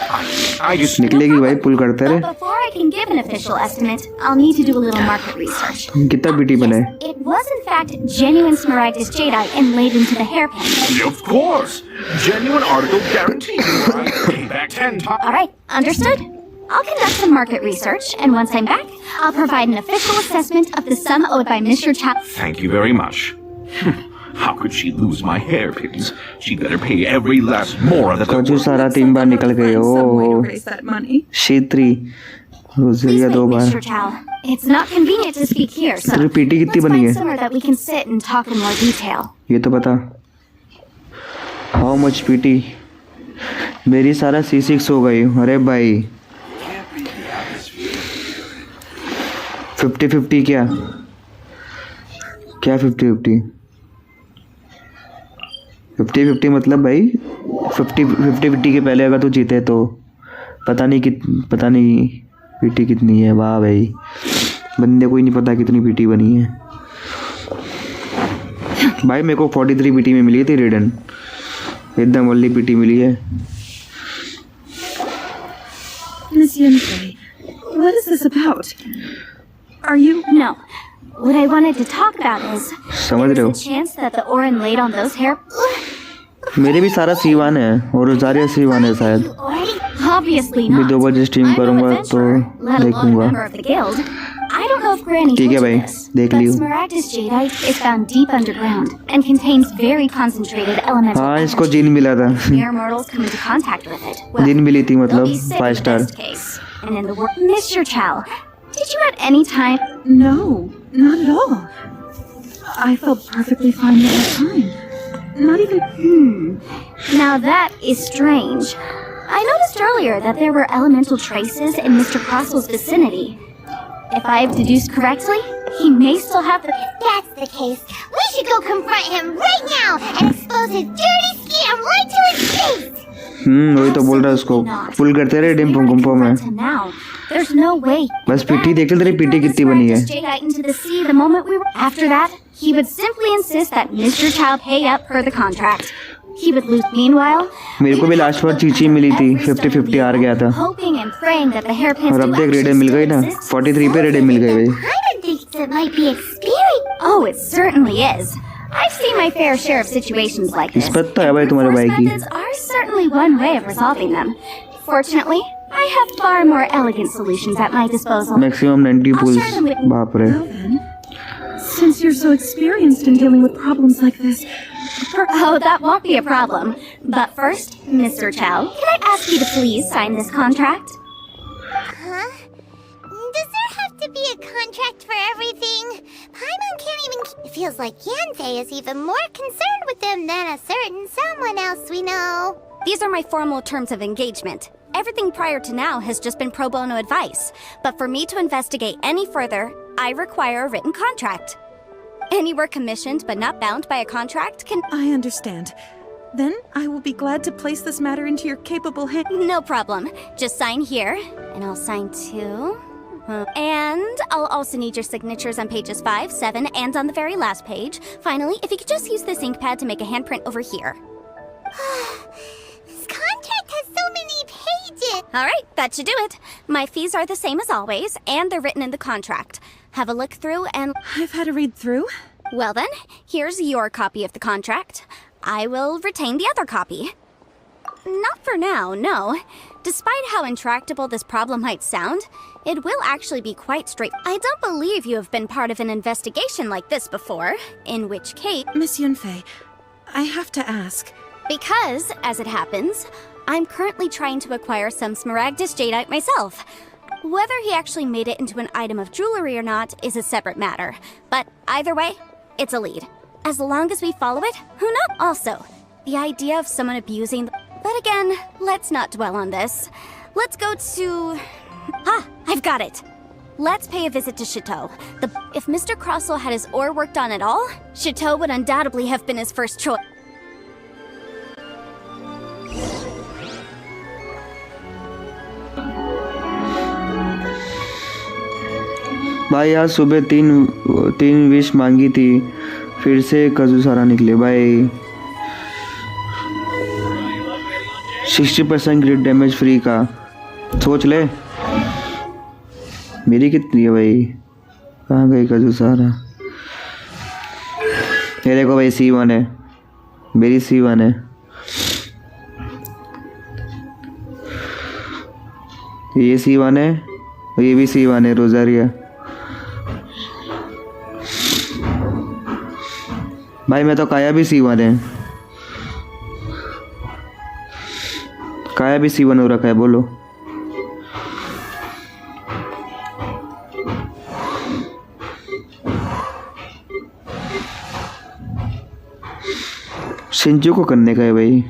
I just... निकलेगी भाई, पुल करते रहे। But before I can give an official estimate, I'll need to do a little market research. कितना बीटी बनाए? It was in fact genuine Smaragdus jadeite inlaid into the hairpin. Of course! Genuine article guaranteed, right? Pay back 10 times. Alright, understood? I'll conduct some market research, and once I'm back, I'll provide an official assessment of the sum owed by Mr. Chow. Thank you very much. How could she lose my hairpins? She better pay every last more that कजू सारा 3 बार निकल गए। Find some way to ओ raise that money. शीत्री Please गुजरिया wait, 2 बार। Mr. Chow. It's not convenient to speak here, so तेरी पीटी कितनी let's बनी find है? somewhere that we can sit and talk in more detail. ये तो बता। How much PT? मेरी सारा C6 हो गई। अरे भाई 50-50 क्या 50-50? 50-50 मतलब भाई 50-50 के पहले अगर तू जीते तो पता नहीं पीटी कितनी है। वाह भाई, बंदे को ही नहीं पता कितनी पीटी बनी है। भाई मेरे को 43 पीटी में मिली थी रेडन, एकदम ओनली पीटी मिली है। Miss Yunfei, what is this about? Are you... No. What I wanted to talk about is समझ रहे there's हो? a chance that the ore inlaid on those hair... मेरे भी सारा C1 है और रोजारिया C1 है शायद। Obviously भी not. 2 बजे स्ट्रीम I'm no करूंगा तो adventurer, let alone a देखूंगा। member of the guild. I don't know if Granny ठीक told है you भाई, this, देख but Leo. Smaragdus jadeite is found deep underground and contains very concentrated elemental हाँ इसको energy. जिन मिला था। Mere mortals come into contact with it. Well, जिन मिली थी they'll मतलब be sick 5 in the star. best case. And in the worst... Mr. Chow, did you at any time... No, not at all. I felt perfectly fine the whole time. Not even... Now that is strange. I noticed earlier that there were elemental traces in Mr. Croswell's vicinity. If I've deduced correctly, he may still have the... If that's the case, we should go confront him right now and expose his dirty scam right to his face! वही तो बोल रहा है उसको पुल करते रहे dim गुम्पो में। Now, there's no way. बस पीटी देख ले, तेरी पीटी कितनी बनी है। Jadeite into the sea the moment we were... After that, he would simply insist that Mr. Chow pay up per the contract. He would lose. Meanwhile, मेरे को भी लास्ट बार चीची मिली थी, 50-50 हार गया था। hoping and praying that the hairpins और अब do देख रेडन actually मिल गई ना, still exist. 43 पे रेडन मिल गई भाई। I think it might be experience. Oh, it certainly is. I've seen my fair share of situations like this. किस्मत तो है भाई तुम्हारे भाई की। Methods are certainly one way of resolving them. Fortunately, I have far more elegant solutions at my disposal. Maximum 90 I'll pulls. share them with... बाप रे। Well then, since you're so experienced in dealing with problems like this, Oh, that won't be a problem. But first, Mr. Chow, can I ask you to please sign this contract? Huh? Does there have to be a contract for everything? Paimon can't even... It feels like Yanfei is even more concerned with them than a certain someone else we know. These are my formal terms of engagement. Everything prior to now has just been pro bono advice. But for me to investigate any further, I require a written contract. Any work commissioned but not bound by a contract can... I understand. Then I will be glad to place this matter into your capable hands. No problem. Just sign here, and I'll sign too. And I'll also need your signatures on pages 5, 7, and on the very last page. Finally, if you could just use this ink pad to make a handprint over here. This contract has so many pages. Alright, that should do it. My fees are the same as always, and they're written in the contract. Have a look through and... I've had a read through. Well then, here's your copy of the contract. I will retain the other copy. Not for now, no. Despite how intractable this problem might sound, it will actually be quite straight. I don't believe you have been part of an investigation like this before, in which case... Miss Yunfei, I have to ask. Because, as it happens, I'm currently trying to acquire some Smaragdus jadeite myself. Whether he actually made it into an item of jewelry or not is a separate matter. But either way, it's a lead. As long as we follow it, who knows? Also, the idea of someone abusing... But again, let's not dwell on this. Let's go to... Ah, I've got it! Let's pay a visit to Chateau. If Mr. Crossell had his ore worked on at all, Chateau would undoubtedly have been his first choice. भाई आज सुबह तीन wish मांगी थी, फिर से कजू सारा निकले भाई। 60% क्रिट डैमेज फ्री का सोच ले। मेरी कितनी है भाई? कहाँ गई का जो सारा? ये देखो भाई C1 है, मेरी C1 है। ये C1 है और ये भी C1 है रोजारिया। भाई मैं तो काया भी C1 है, काया भी C1 हो रखा है। बोलो शिंजू को करने का है भाई।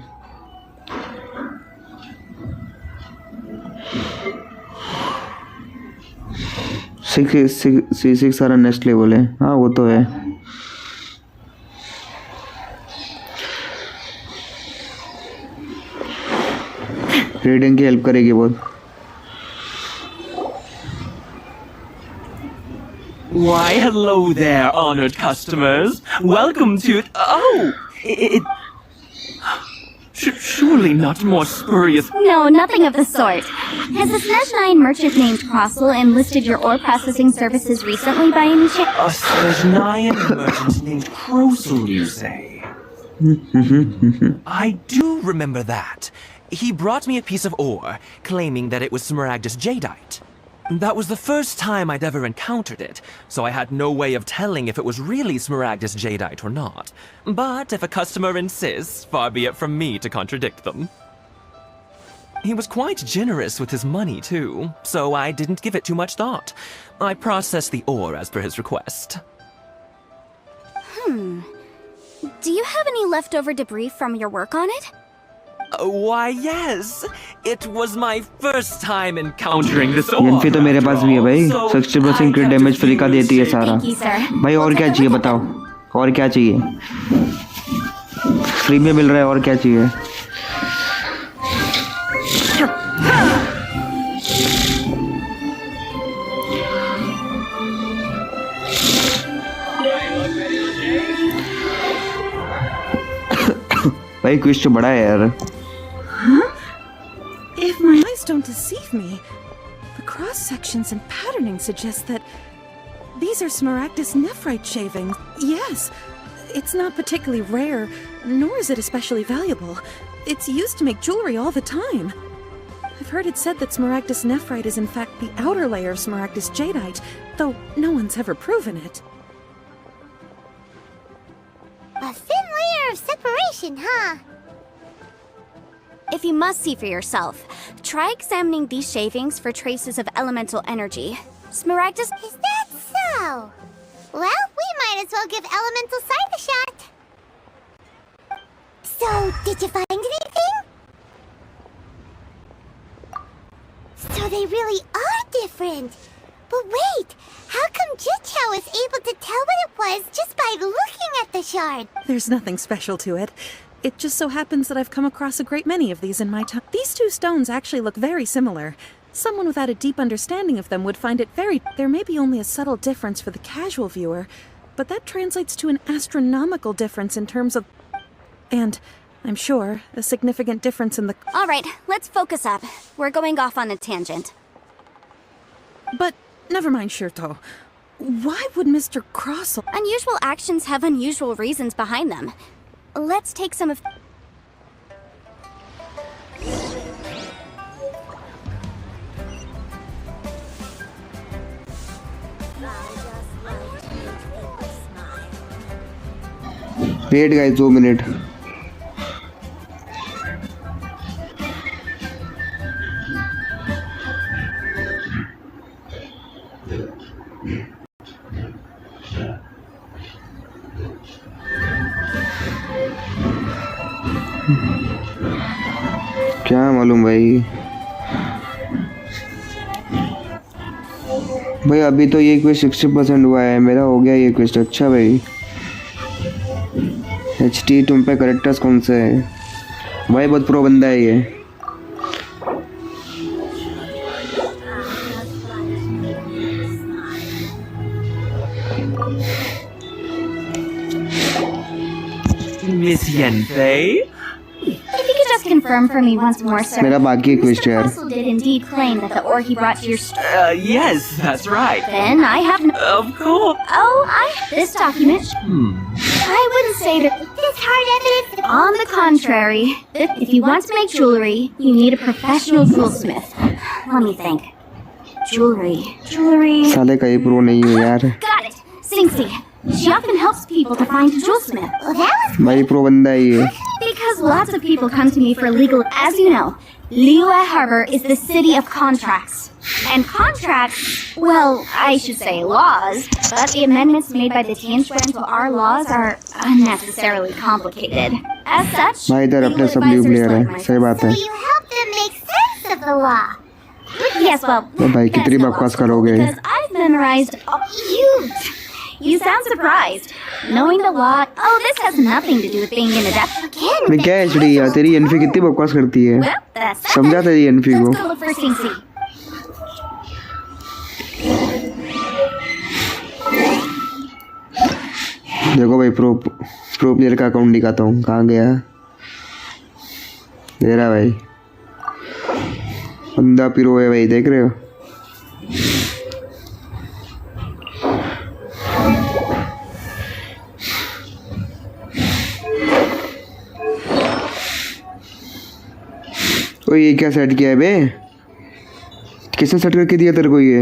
C6 सारा नेक्स्ट लेवल है। हाँ वो तो है। रेडिंग की हेल्प करेगी बहुत। Why, hello there, honored customers. Welcome to... Oh! Surely not more spurious... No, nothing of the sort. Has a Snezhnine merchant named Crossel enlisted your ore processing services recently by any chance? A Snezhnine merchant named Crossel, you say? I do remember that. He brought me a piece of ore, claiming that it was Smaragdus Jadeite. That was the first time I'd ever encountered it, so I had no way of telling if it was really Smaragdus Jadeite or not. But if a customer insists, far be it from me to contradict them. He was quite generous with his money, too, so I didn't give it too much thought. I processed the ore as per his request. Do you have any leftover debris from your work on it? Why, yes. It was my first time encountering this ore. यंफी तो मेरे पास भी है भाई। 60% क्रिट damage free का देती है सारा। भाई और क्या चाहिए बताओ? और क्या चाहिए? फ्री में मिल रहा है, और क्या चाहिए? भाई क्विज तो बड़ा है यार। If my eyes don't deceive me, the cross sections and patterning suggest that these are Smaragdus nephrite shavings. Yes, it's not particularly rare, nor is it especially valuable. It's used to make jewelry all the time. I've heard it said that Smaragdus nephrite is in fact the outer layer of Smaragdus jadeite, though no one's ever proven it. A thin layer of separation, huh? If you must see for yourself, try examining these shavings for traces of elemental energy. Smaragdus... Is that so? Well, we might as well give elemental sight a shot. So, did you find anything? So they really are different. But wait, how come Jichao was able to tell what it was just by looking at the shard? There's nothing special to it. It just so happens that I've come across a great many of these in my time. These two stones actually look very similar. Someone without a deep understanding of them would find it very... There may be only a subtle difference for the casual viewer, but that translates to an astronomical difference in terms of... And, I'm sure, a significant difference in the... Alright, let's focus up. We're going off on a tangent. But, never mind, Shirto. Why would Mr. Crossel... Unusual actions have unusual reasons behind them. Let's take some of... Wait guys, 2 minutes. क्या मालूम भाई अभी तो ये quest 60% हुआ है, मेरा हो गया ये क्वेस्ट। अच्छा भाई HT तुम पे करेक्टर्स कौन से है भाई? बहुत प्रो बंदा है ये। Miss Yenfei? If you could just confirm for me once more, sir? मेरा बाकी एक क्वेश्चन Mr. यार. Russell did indeed claim that the ore he brought to your store. Yes, that's right. Then I have no. Of course. Oh, I have this document. I wouldn't say that. This hard evidence. On the contrary, if you want to make jewelry, you need a professional jewelsmith. Let me think. Jewelry. साले कहीं pro नहीं हो यार. Got it. Singsi. She often helps people to find a jewelsmith. Well, that was भाई pro बंदा ही है. Because lots of people come to me for legal. As you know, Liyue Harbor is the city of contracts. And contracts, well, I should say laws, but the amendments made by the Tianquan to our laws are unnecessarily complicated. As such, भाई इधर अपने legal सब new advisors player like है. myself- सही बात है. so you help them make sense of the law. Yes, well, तो भाई कितनी that's no बकवास obstacle करोगे? because I've memorized. You sound surprised. Knowing the law. Oh, this has nothing to do with being in a depth. Again, मैं क्या HD यार, तेरी एनफी कितनी बकवास करती है. well, that's that. समझा तेरी एनफी को. Let's go look for Singsi. देखो भाई प्रो प्लेयर का अकाउंट दिखाता हूँ. कहाँ गया? दे रहा भाई. बंदा पिरो है भाई, देख रहे हो? ओ ये क्या सेट किया है बे? किसने सेट करके दिया तेरे को ये?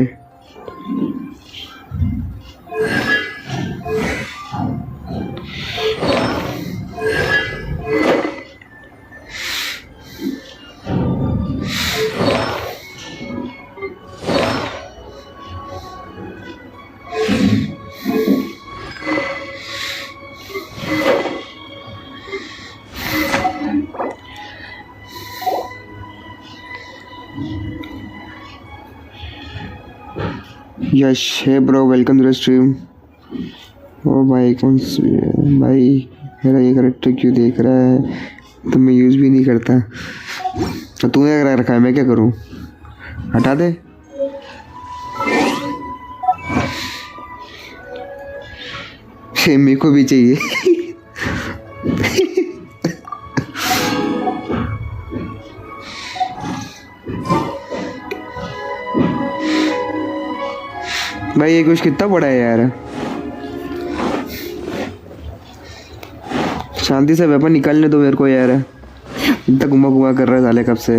यश है bro, welcome to the stream. ओ भाई कौन सी भाई मेरा ये करेक्टर क्यों देख रहा है? तो मैं यूज़ भी नहीं करता. तो तूने अगर रखा है, मैं क्या करूँ? हटा दे. मेरे को भी चाहिए. भाई ये कुछ कितना बड़ा है यार. शांति से वेपन निकालने दो मेरे को यार. इतना घुमा घुमा कर रहा है साले कब से.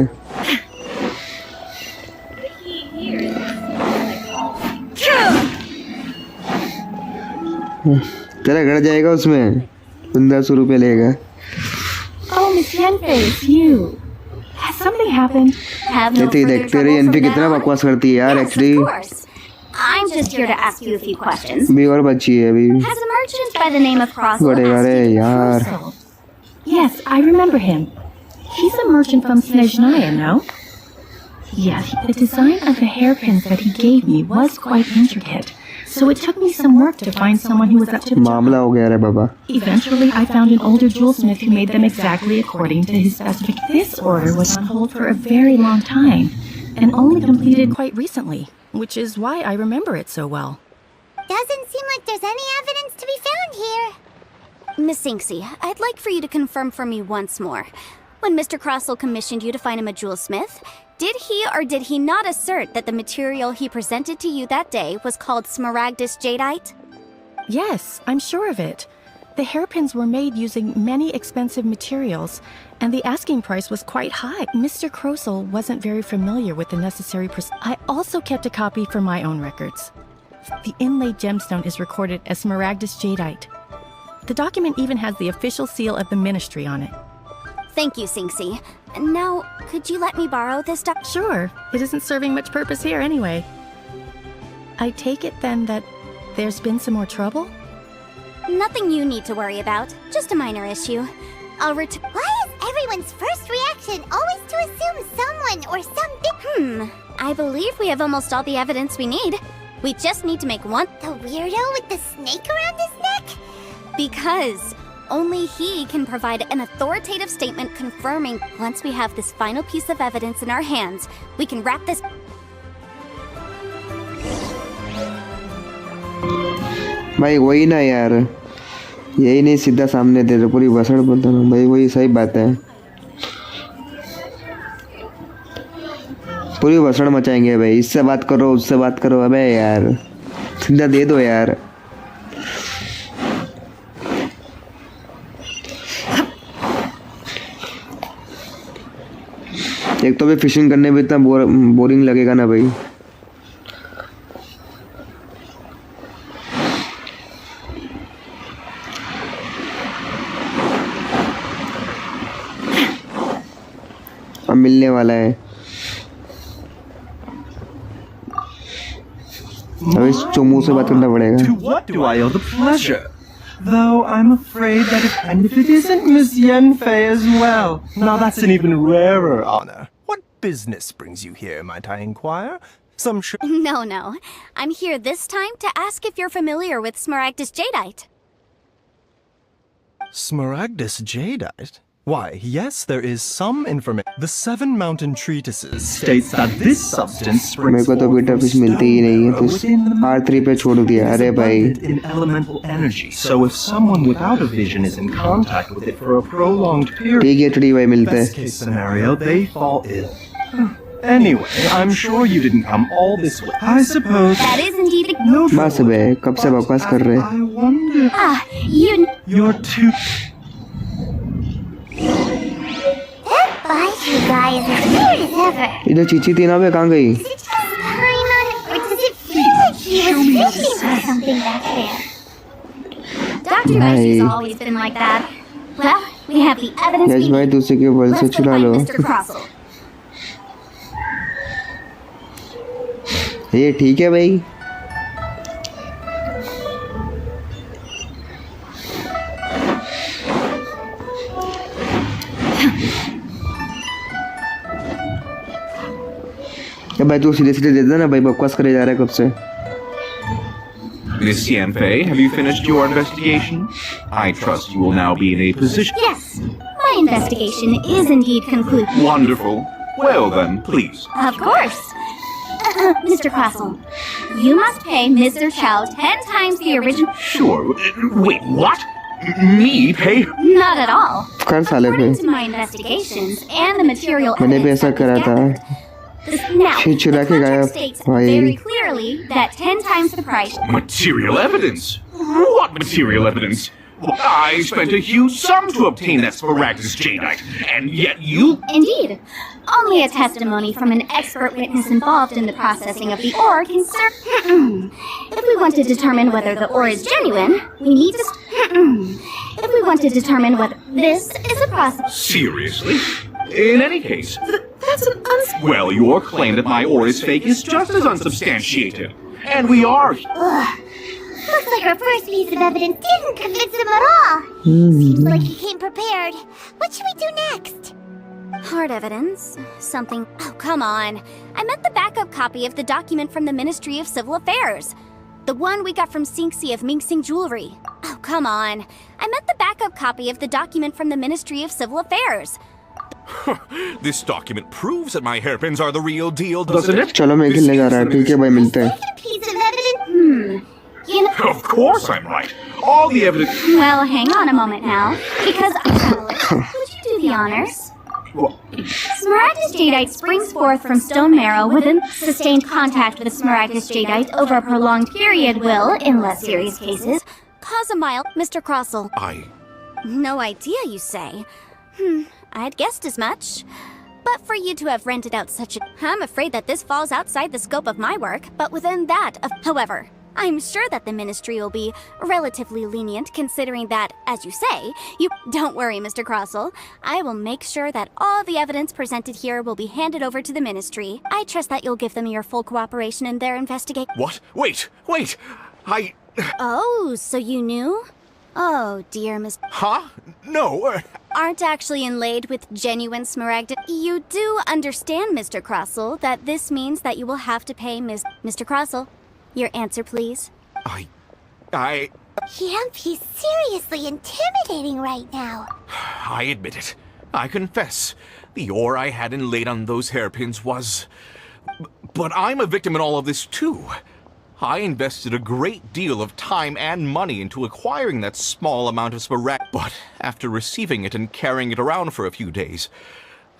तेरा गड़ जाएगा उसमें. 1500 रुपये लेगा. Oh, Miss Yenfei, it's you. Has something happened? Have no देखते ही further देखते रहे trouble एनपी from कितना now on? बकवास करती है यार. Yes, actually of course. I'm just here to ask you a few questions. भी और बच्ची है अभी. Has a merchant by the name of Crossell बड़े asked बड़े you to यार. Russell. Yes, I remember him. He's a merchant from Snezhnaya, no? Yes, the design of the hairpins that he gave me was quite intricate, so it took me some work to find someone who was up to the मामला job. हो गया रे बाबा. Eventually, I found an older jewelsmith who made them exactly according to his specifications. This order was on hold for a very long time, and only completed quite recently, which is why I remember it so well. Doesn't seem like there's any evidence to be found here. Miss Sinksy, I'd like for you to confirm for me once more. When Mr. Crossell commissioned you to find him a jewelsmith, did he or did he not assert that the material he presented to you that day was called Smaragdus Jadeite? Yes, I'm sure of it. The hairpins were made using many expensive materials, and the asking price was quite high. Mr. Crossell wasn't very familiar with the necessary I also kept a copy for my own records. The inlaid gemstone is recorded as Smaragdus Jadeite. The document even has the official seal of the ministry on it. Thank you, Sinksy. Now, could you let me borrow this Sure, it isn't serving much purpose here anyway. I take it then that there's been some more trouble? Nothing you need to worry about. Just a minor issue. I'll return. Why is everyone's first reaction always to assume someone or something? I believe we have almost all the evidence we need. We just need to make one. The weirdo with the snake around his neck? Because only he can provide an authoritative statement confirming once we have this final piece of evidence in our hands, we can wrap this. भाई वही ना यार, यही नहीं सीधा सामने दे रहे, पूरी बसड़ बोलता ना भाई. वही सही बात है. पूरी भसड़ मचाएंगे भाई, इससे बात करो उससे बात करो, अबे यार सीधा दे दो यार। एक तो भी फिशिंग करने में इतना बोरिंग लगेगा ना भाई। अब मिलने वाला है, अब इस चोमू से बात करना पड़ेगा। To what do I owe the pleasure? Though I'm afraid that if it isn't Miss Yenfei as well. Now that's an even rarer honor. What business brings you here, might I inquire? Some No. I'm here this time to ask if you're familiar with Smaragdus Jadeite. Smaragdus Jadeite? Why, yes, there is some information. The Seven Mountain Treatises states that this substance मेरे springs को तो forth beta from fish मिलती ही नहीं है, stone तो R3 पे छोड़ दिया। अरे भाई in elemental energy. So if someone without a vision is in contact with it for a prolonged period, ठीक है चढ़ी भाई, मिलते best case scenario, they fall ill. Anyway, I'm sure you didn't come all this way. I suppose. That is indeed a... No बस बे, कब से बकवास कर रहे हैं? I wonder. You're too. Bye, you guys. As weird as ever. इधर चीची थी ना बे, कहाँ गई? Is it just Paimon, or does it feel like she was fishing for something back there? Dr. Raichi's always been like that. Well, we have the evidence Yash we भाई need. दूसरे के बल से Let's go चुरा find लो। Mr. Crossel. ये ठीक है भाई। भाई तू सीधे सीधे दे देना भाई, बकवास करे जा रहा है कब से। Miss Yanfei, have you finished your investigation? I trust you will now be in a position. Yes, my investigation is indeed concluded. Wonderful. Well then, please. Of course. Mr. Crossel, you must pay Mr. Chow 10 times the original. Sure. Wait, what? Me pay? Not at all. कर साले पे। According to my investigations and the material मैंने भी evidence ऐसा that करा we've था। gathered, now, छे चुरा the के गया contract states भाई। very clearly that 10 times the price. Material evidence? What material evidence? Well, I spent a huge sum to obtain that Smaragdus Jadeite, and yet you... Indeed. Only a testimony from an expert witness involved in the processing of the ore can serve. If we want to determine whether the ore is genuine, we need to... If we want to determine whether this is a process... Seriously? In any case... That's an Well, your claim that my ore is fake is just as unsubstantiated. And we are... Ugh. Looks like our first piece of evidence didn't convince him at all. Seems like he came prepared. What should we do next? Hard evidence? Something... Oh, come on. I meant the backup copy of the document from the Ministry of Civil Affairs. The one we got from Sinxi of Mingsing Jewelry. Oh, come on. I meant the backup copy of the document from the Ministry of Civil Affairs. This document proves that my hairpins are the real deal, doesn't it? चलो मैं खेलने जा रहा हूँ, ठीक है भाई, मिलते हैं। Second piece of evidence? You know... Of course I'm right. All the evidence... Well, hang on a moment now, because... Would you do the honors? Smaragdus Jadeite springs forth from stone marrow within sustained contact with Smaragdus Jadeite over a prolonged period will, in less serious cases, Cause a mild... Mr. Crossel. No idea, you say? I'd guessed as much. But for you to have rented out such a... I'm afraid that this falls outside the scope of my work, but within that of... However, I'm sure that the Ministry will be relatively lenient considering that, as you say, you... Don't worry, Mr. Crossel. I will make sure that all the evidence presented here will be handed over to the Ministry. I trust that you'll give them your full cooperation in their investigation. What? Wait! I... Oh, so you knew? Oh, dear Miss... Huh? No, Aren't actually inlaid with genuine smaragd... You do understand, Mr. Crossel, that this means that you will have to pay Mr. Crossel. Your answer, please. Yep, he's seriously intimidating right now. I admit it. I confess. The ore I had inlaid on those hairpins was... But I'm a victim in all of this, too. I invested a great deal of time and money into acquiring that small amount of smaragd, but after receiving it and carrying it around for a few days,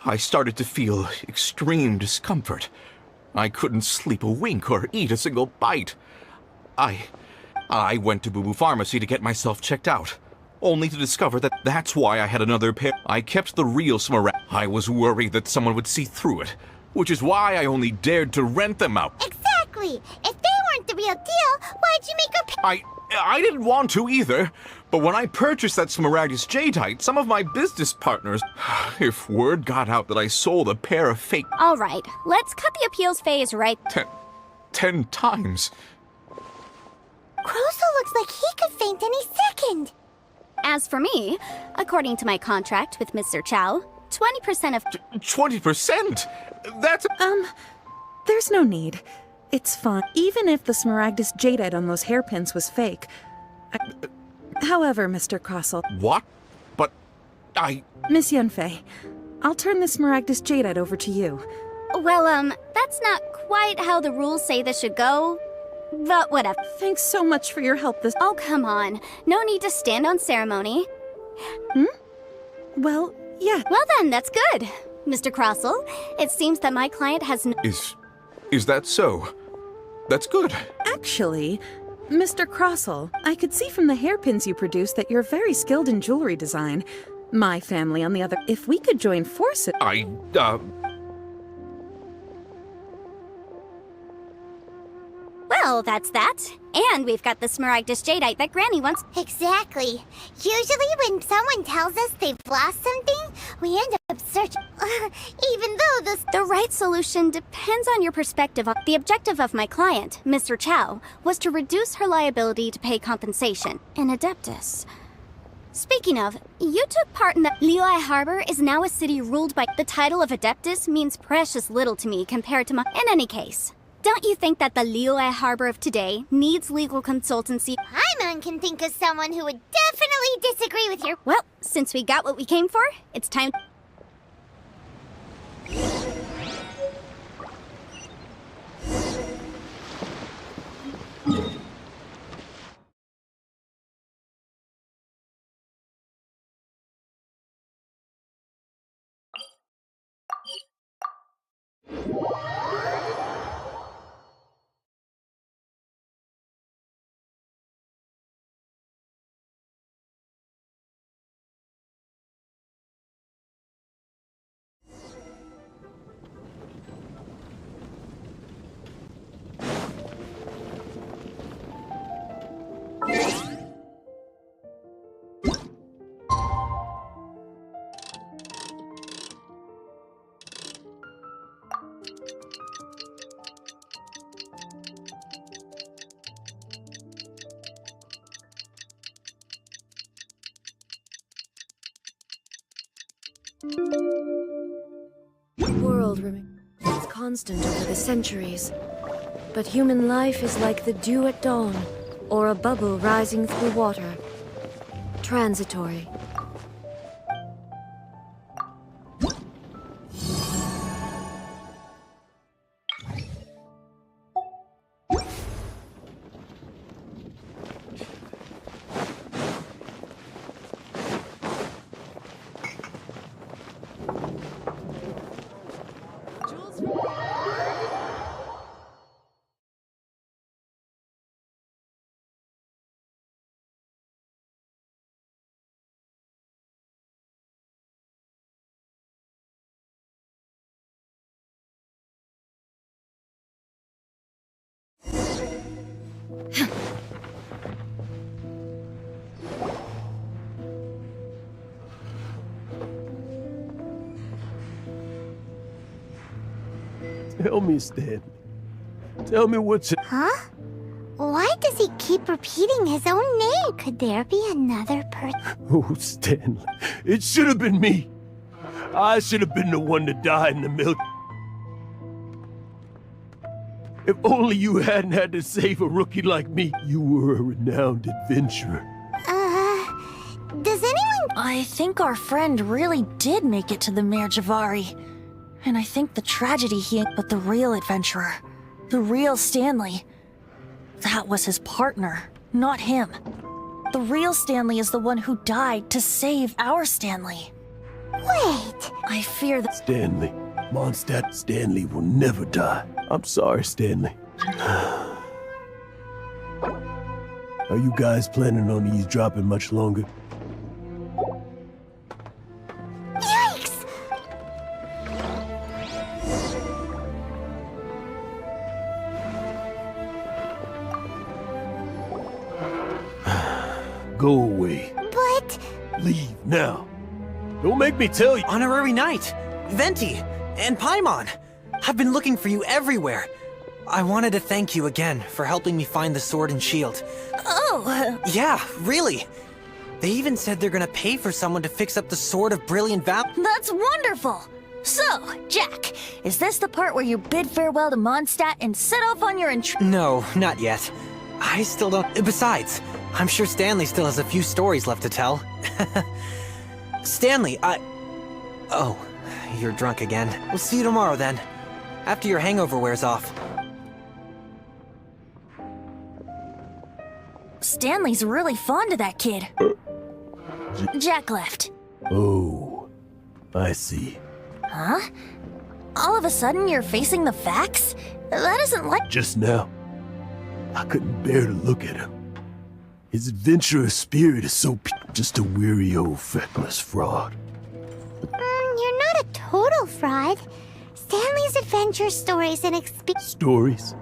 I started to feel extreme discomfort. I couldn't sleep a wink or eat a single bite. I went to Boo Boo Pharmacy to get myself checked out, only to discover that that's why I had another pair. I kept the real Smaragd. I was worried that someone would see through it, which is why I only dared to rent them out. Exactly! If they weren't the real deal, why'd you make her pay? I didn't want to either, but when I purchased that Smaragdus Jadeite, some of my business partners, if word got out that I sold a pair of fake— Alright, let's cut the appeals phase right— 10 times. Croso looks like he could faint any second. As for me, according to my contract with Mr. Chow, 20% of— 20%? That's— There's no need. It's fine, even if the Smaragdus Jadeite on those hairpins was fake. However, Mr. Crossel— What? But Miss Yanfei, I'll turn the Smaragdus Jadeite over to you. Well, that's not quite how the rules say this should go, but whatever. Thanks so much for your help this— Oh, come on. No need to stand on ceremony. Well, yeah. Well then, that's good. Mr. Crossel, it seems that my client has Is that so? That's good. Actually, Mr. Crossel, I could see from the hairpins you produce that you're very skilled in jewelry design. My family, on the other— If we could join forces— Well, that's that. And we've got the Smaragdus Jadeite that Granny wants— Exactly. Usually when someone tells us they've lost something, we end up searching. Even though The right solution depends on your perspective. The objective of my client, Mr. Chow, was to reduce her liability to pay compensation. An Adeptus. Speaking of, you took part in the— Liyue Harbor is now a city ruled by— The title of Adeptus means precious little to me compared to my— In any case, don't you think that the Liyue Harbor of today needs legal consultancy? Paimon can think of someone who would definitely disagree with your— Well, since we got what we came for, it's time— The world remains constant over the centuries, but human life is like the dew at dawn, or a bubble rising through water. Transitory. Tell me, Stanley. Tell me what's— Huh? Why does he keep repeating his own name? Could there be another person? Oh, Stanley. It should have been me. I should have been the one to die in the milk. If only you hadn't had to save a rookie like me. You were a renowned adventurer. Does anyone— I think our friend really did make it to the Mare Javari. And I think the tragedy but the real adventurer, the real Stanley, that was his partner, not him. The real Stanley is the one who died to save our Stanley. Wait! I fear that— Stanley. Mondstadt Stanley will never die. I'm sorry, Stanley. Are you guys planning on eavesdropping much longer? Yikes! Go away. But... Leave now. Don't make me tell you. Honorary Knight, Venti, and Paimon. I've been looking for you everywhere. I wanted to thank you again for helping me find the sword and shield. Oh, Yeah, really. They even said they're gonna pay for someone to fix up the Sword of Brilliant Valor. that's wonderful. So, Jack, is this the part where you bid farewell to Mondstadt and set off on your No, not yet. I still don't. Besides, I'm sure Stanley still has a few stories left to tell. Stanley, Oh, you're drunk again. We'll see you tomorrow then, after your hangover wears off. Stanley's really fond of that kid. Jack left. Oh, I see. Huh? All of a sudden you're facing the facts? That isn't like— Just now, I couldn't bear to look at him. His adventurous spirit is so just a weary old feckless fraud. You're not a total fraud. Stanley's adventure stories and Stories?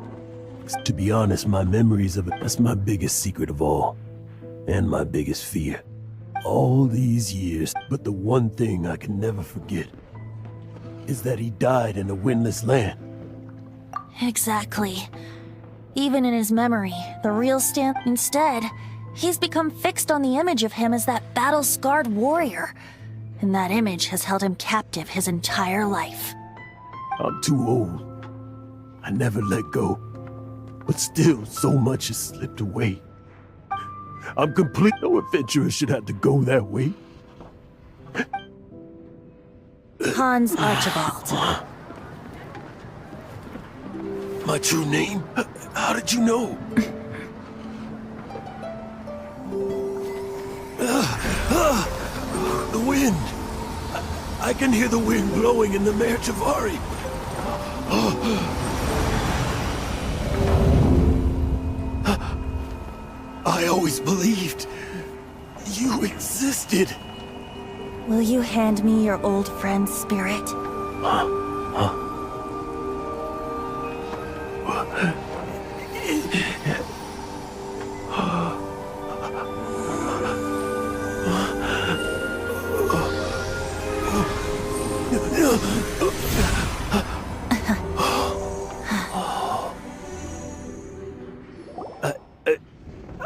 To be honest, my memories of it, that's my biggest secret of all. And my biggest fear. All these years, but the one thing I can never forget is that he died in a windless land. Exactly. Even in his memory, the real Stan— Instead, he's become fixed on the image of him as that battle-scarred warrior. And that image has held him captive his entire life. I'm too old. I never let go. But still, so much has slipped away. I'm complete. No adventurer should have to go that way. Hans Archibald. My true name? How did you know? The wind. I can hear the wind blowing in the Mare Javari. I always believed you existed. Will you hand me your old friend's spirit?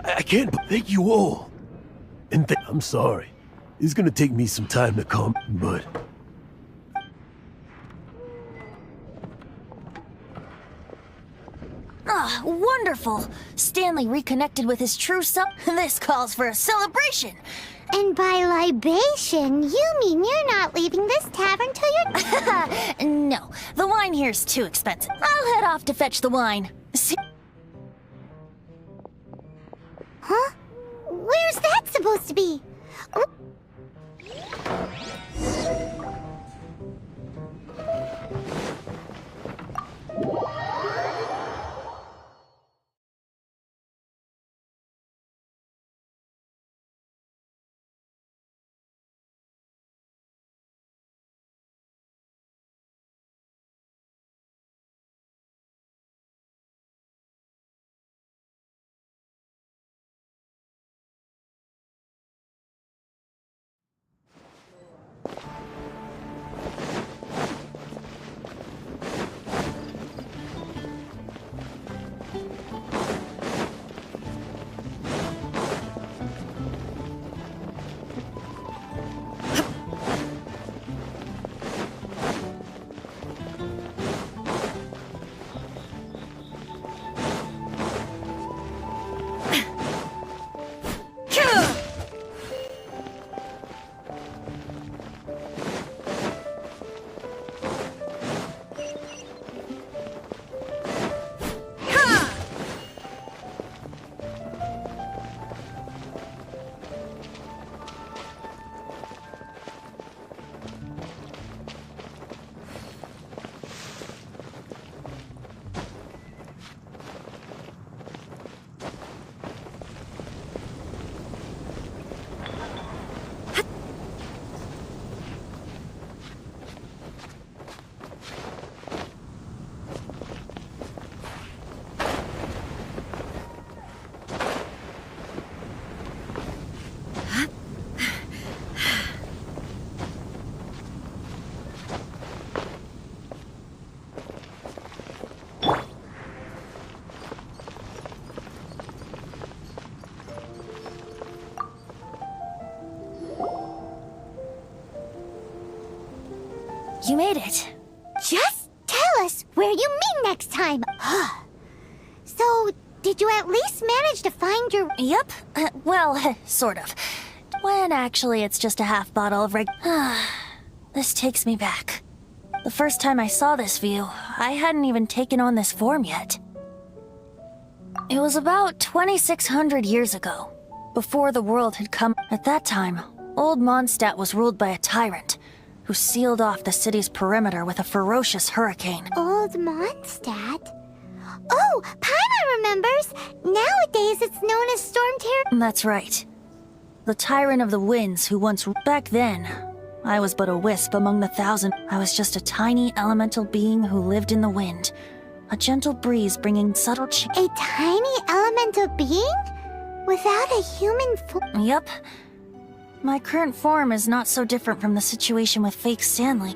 I can't thank you all. And I'm sorry. It's gonna take me some time to come, but... Ah, wonderful! Stanley reconnected with his true self. This calls for a celebration! And by libation, you mean you're not leaving this tavern till you're... No, the wine here's too expensive. I'll head off to fetch the wine. Huh? Where's that supposed to be? You made it. Just tell us where you meet next time. So, did you at least manage to find your... Yep. Well, sort of. When actually it's just a half bottle of This takes me back. The first time I saw this view, I hadn't even taken on this form yet. It was about 2,600 years ago, before the world had come. At that time, Old Mondstadt was ruled by a tyrant, who sealed off the city's perimeter with a ferocious hurricane. Old Mondstadt? Oh, Paimon remembers! Nowadays it's known as Storm Terror. That's right. The tyrant of the winds who once... Back then, I was but a wisp among the thousand. I was just a tiny elemental being who lived in the wind. A gentle breeze bringing subtle A tiny elemental being? Without a human form? Yep. My current form is not so different from the situation with fake Stanley.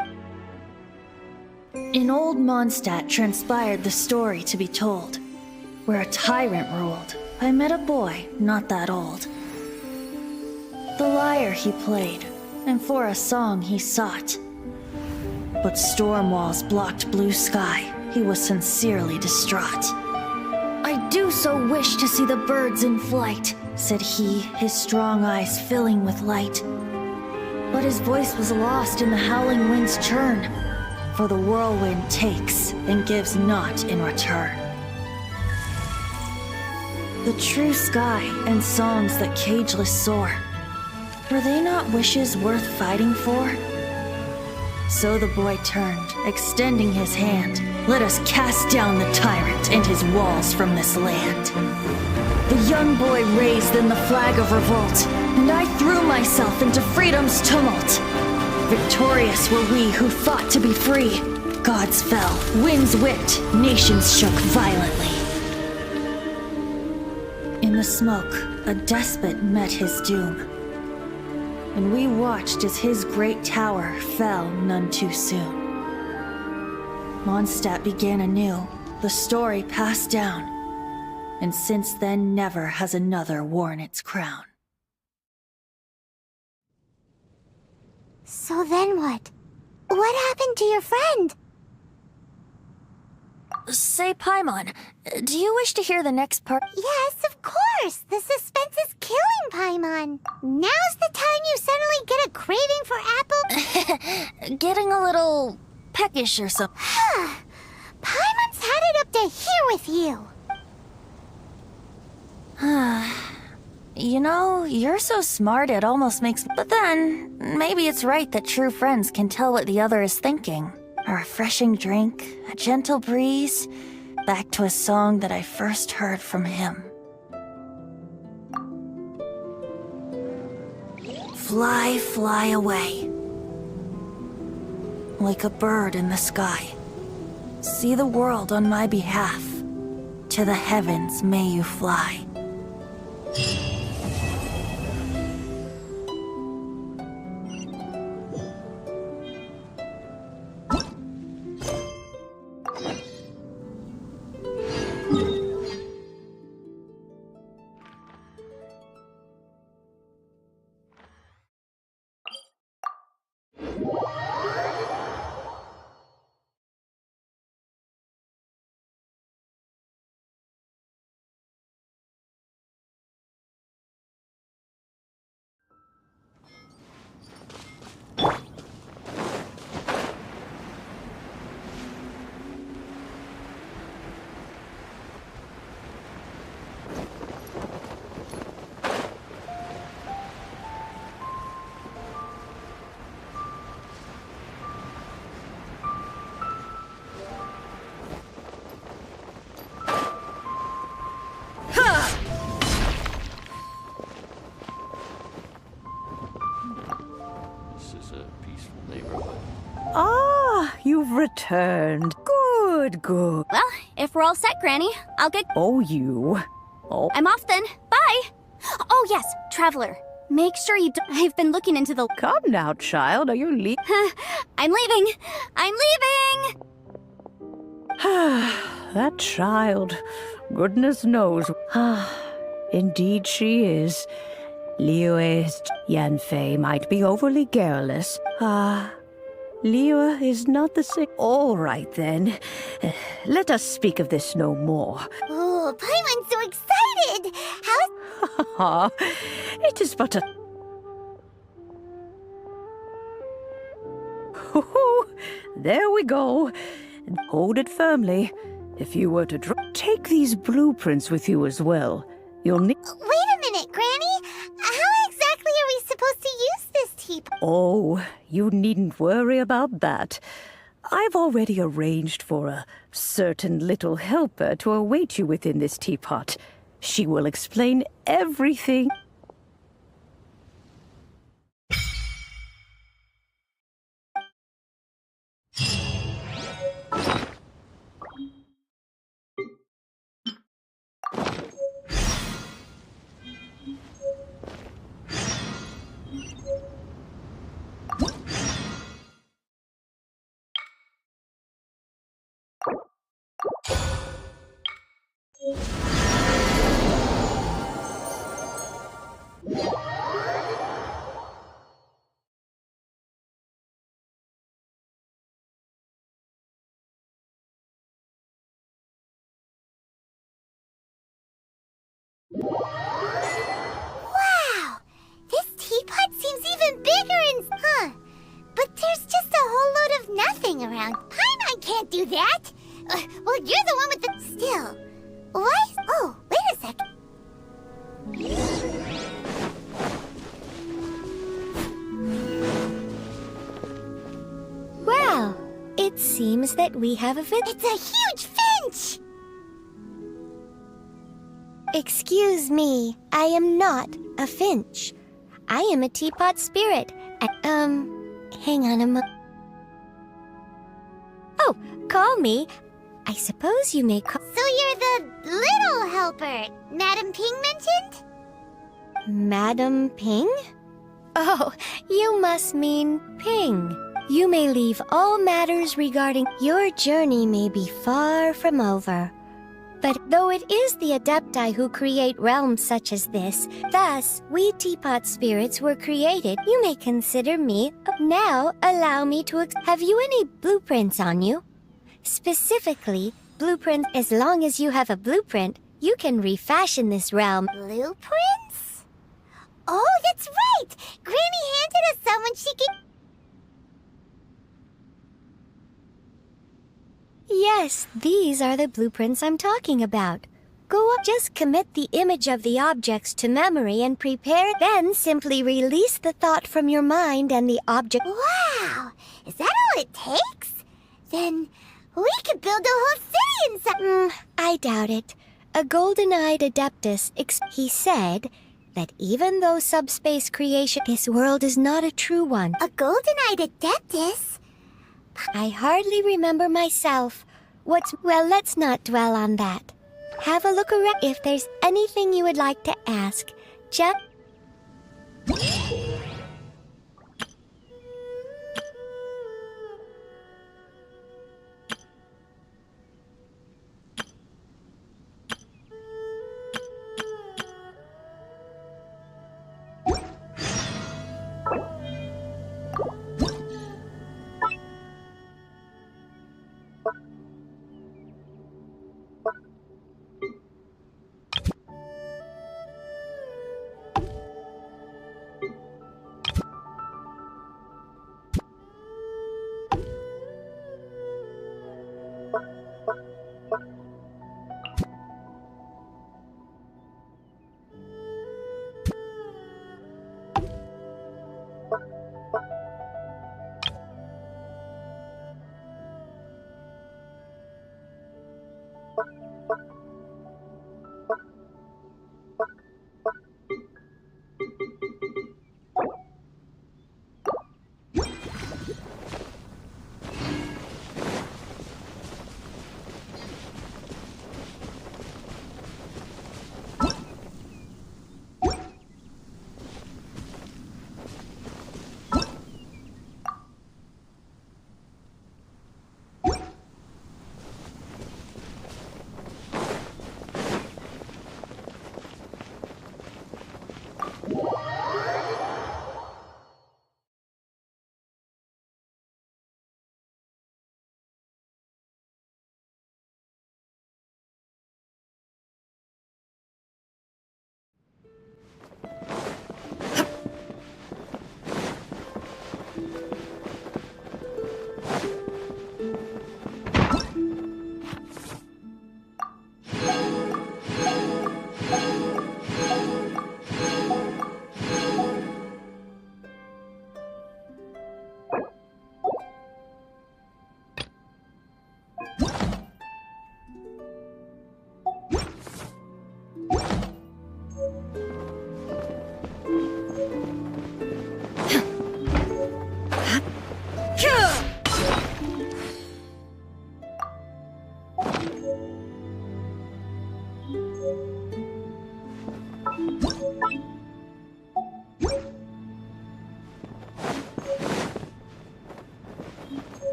In Old Mondstadt transpired the story to be told, where a tyrant ruled. I met a boy not that old. The lyre he played, and for a song he sought. But storm walls blocked blue sky. He was sincerely distraught. I do so wish to see the birds in flight, said he, his strong eyes filling with light. But his voice was lost in the howling wind's churn, for the whirlwind takes and gives not in return. The true sky and songs that cageless soar, were they not wishes worth fighting for? So the boy turned, extending his hand. Let us cast down the tyrant and his walls from this land. The young boy raised then the flag of revolt, and I threw myself into freedom's tumult. Victorious were we who fought to be free. Gods fell, winds whipped, nations shook violently. In the smoke, a despot met his doom, and we watched as his great tower fell none too soon. Mondstadt began anew, the story passed down, and since then never has another worn its crown. So then what? What happened to your friend? Say, Paimon, do you wish to hear the next part? Yes, of course! The suspense is killing Paimon. Now's the time you suddenly get a craving for apple... Getting a little peckish or something. Paimon's had it up to here with you. You know, you're so smart it almost makes... But then, maybe it's right that true friends can tell what the other is thinking. A refreshing drink, a gentle breeze, back to a song that I first heard from him. Fly, fly away. Like a bird in the sky. See the world on my behalf. To the heavens may you fly. Ah, you've returned. Good, good. Well, if we're all set, Granny, I'll get... Oh, you. Oh. I'm off then. Bye! Oh, yes, Traveler. Make sure you don't... I've been looking into the... Come now, child. Are you leaving? I'm leaving! I'm leaving! That child. Goodness knows. Indeed she is. Liyue Yanfei might be overly garrulous. Liu is not the same. All right, then. Let us speak of this no more. Oh, Paimon's so excited! How? It is but a... There we go. Hold it firmly. If you were to take these blueprints with you as well, you'll need... Wait a minute, Granny! How exactly are we supposed to use this teapot? Oh, you needn't worry about that. I've already arranged for a certain little helper to await you within this teapot. She will explain everything. Wow! This teapot seems even bigger and... Huh. But there's just a whole load of nothing around. Paimon can't do that! Well, you're the one with the... Still. Why? Oh, wait a sec. Well, it seems that we have a It's a huge finch! Excuse me, I am not a finch. I am a teapot spirit. Hang on a moment. Oh, call me. I suppose you may call... So you're the little helper Madam Ping mentioned? Madam Ping? Oh, you must mean Ping. You may leave all matters regarding your journey may be far from over. But though it is the Adepti who create realms such as this, thus we teapot spirits were created, you may consider me. Now allow me to have you any blueprints on you? Specifically, blueprints. As long as you have a blueprint, you can refashion this realm. Blueprints? Oh, that's right! Granny handed us some when she could... Yes, these are the blueprints I'm talking about. Go up, just commit the image of the objects to memory and prepare, then simply release the thought from your mind and the object... Wow! Is that all it takes? Then we could build a whole city inside... I doubt it. A golden-eyed adeptus, he said that even though subspace creation, this world is not a true one. A golden-eyed adeptus? I hardly remember myself. Well, let's not dwell on that. Have a look around. If there's anything you would like to ask, just...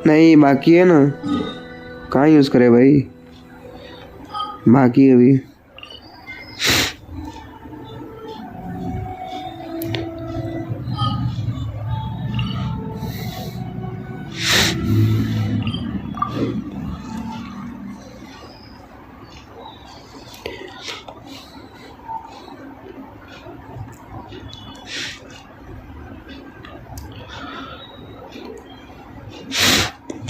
नहीं बाकी है ना, कहाँ use करे भाई, बाकी है अभी।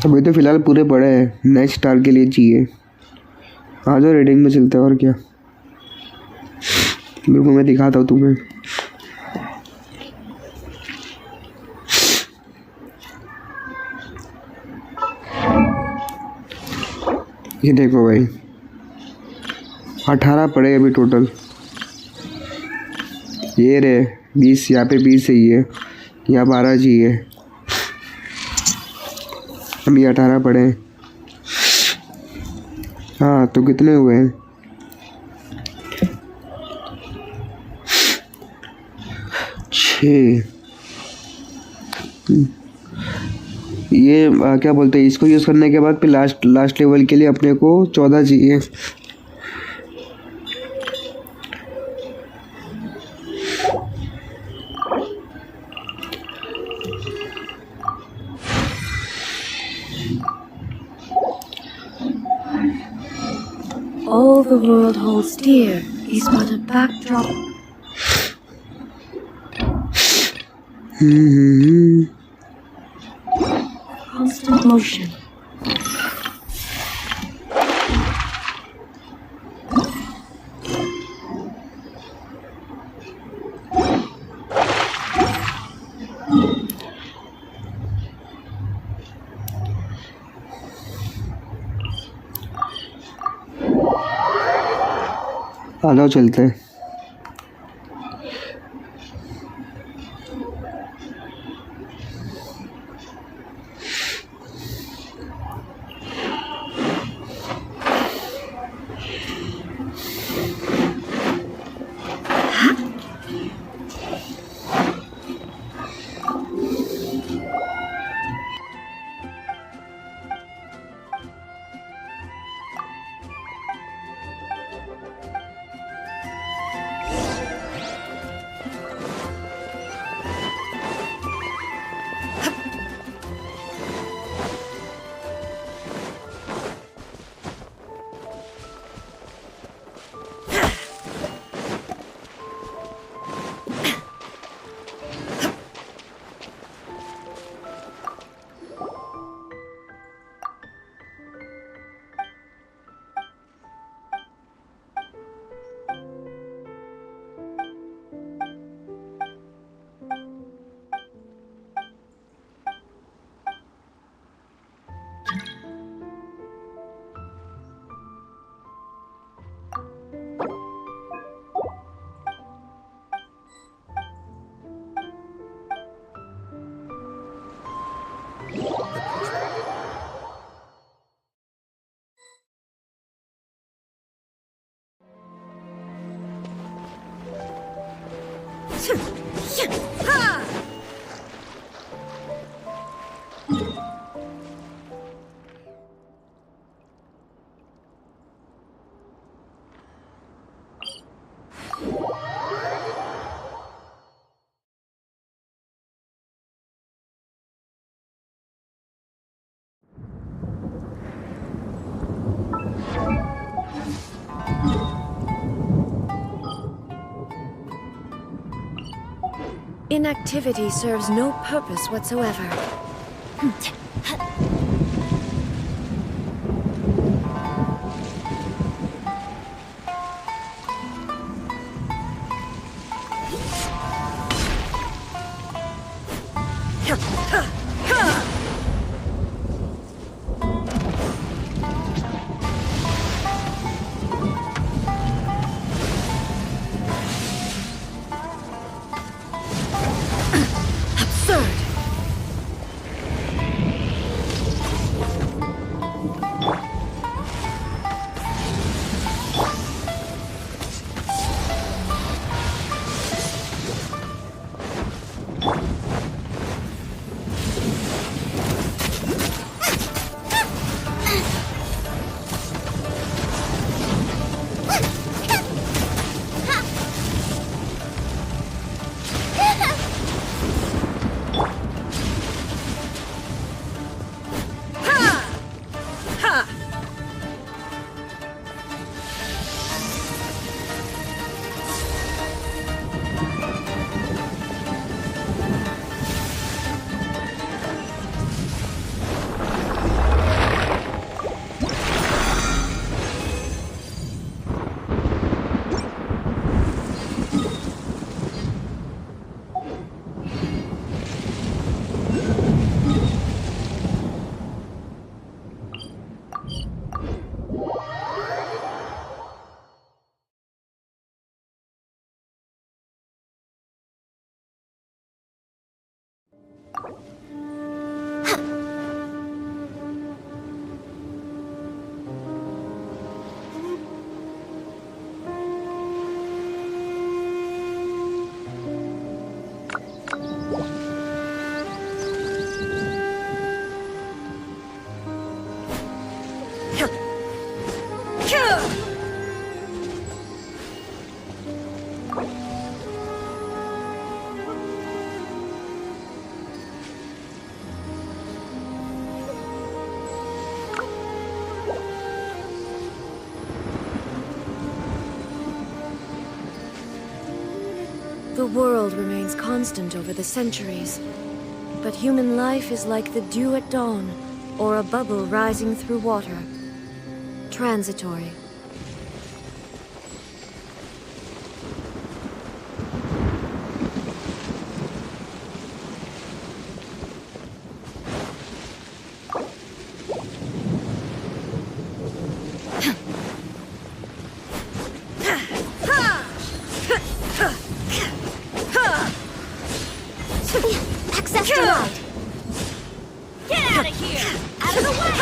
अभी तो फिलहाल पूरे पड़े हैं, नेक्स्ट स्टार के लिए चाहिए। आ जाओ रेडिंग में चलते हैं, और क्या। बिल्कुल मैं दिखाता हूँ तुम्हें। ये देखो भाई, 18 पड़े अभी टोटल। ये रे 20, यहाँ पे 20 चाहिए, यहाँ 12 चाहिए, अभी 18 पड़े। हाँ तो कितने हुए हैं? 6। ये क्या बोलते हैं, इसको यूज़ करने के बाद फिर लास्ट लेवल के लिए अपने को 14 चाहिए। All the world holds dear is but a backdrop. Constant motion. आ जाओ चलते हैं। Inactivity serves no purpose whatsoever. The world remains constant over the centuries, but human life is like the dew at dawn, or a bubble rising through water. Transitory. Access denied. Get out of here! Out of the way!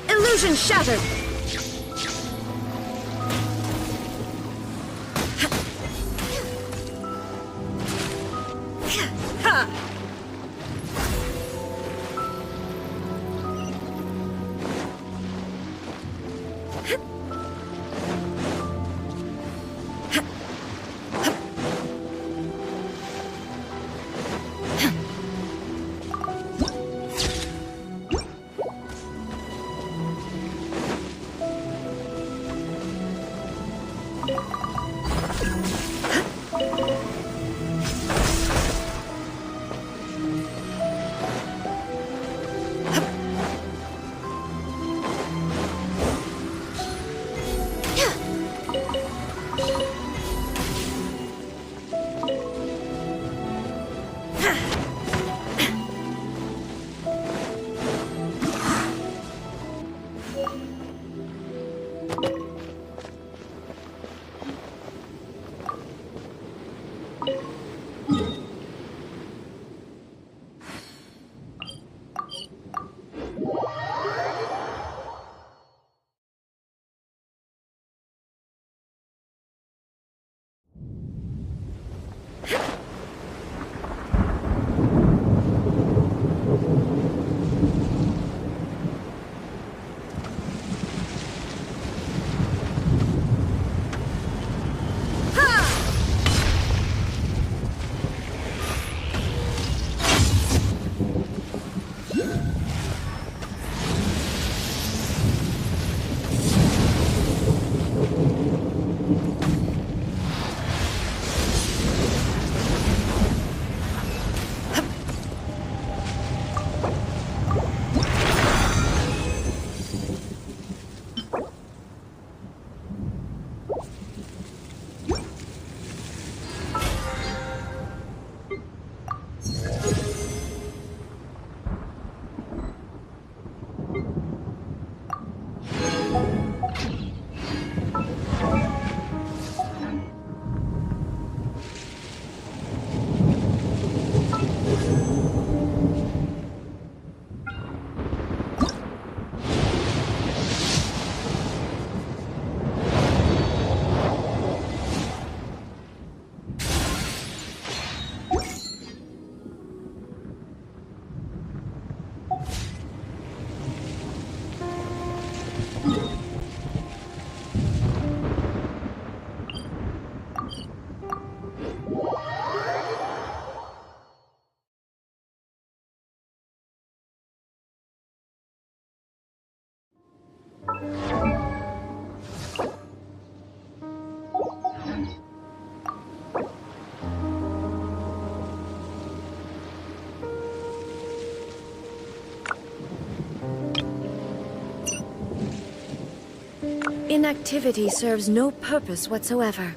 Illusion shattered! Inactivity serves no purpose whatsoever.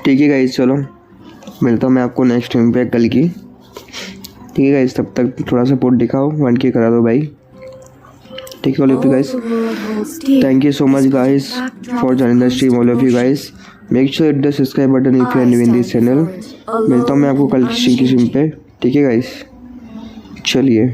ठीक है guys, चलो मिलता हूँ मैं आपको next impact कल की। ठीक है गाइस, तब तक थोड़ा सपोर्ट दिखाओ, 1K करा दो भाई। ठीक है all of you guys, thank you so much guys for joining the stream all of you guys. Make sure hit the subscribe button if you are new in this channel. मिलता हूँ मैं आपको कल की स्ट्रीम पे। ठीक है guys, चलिए।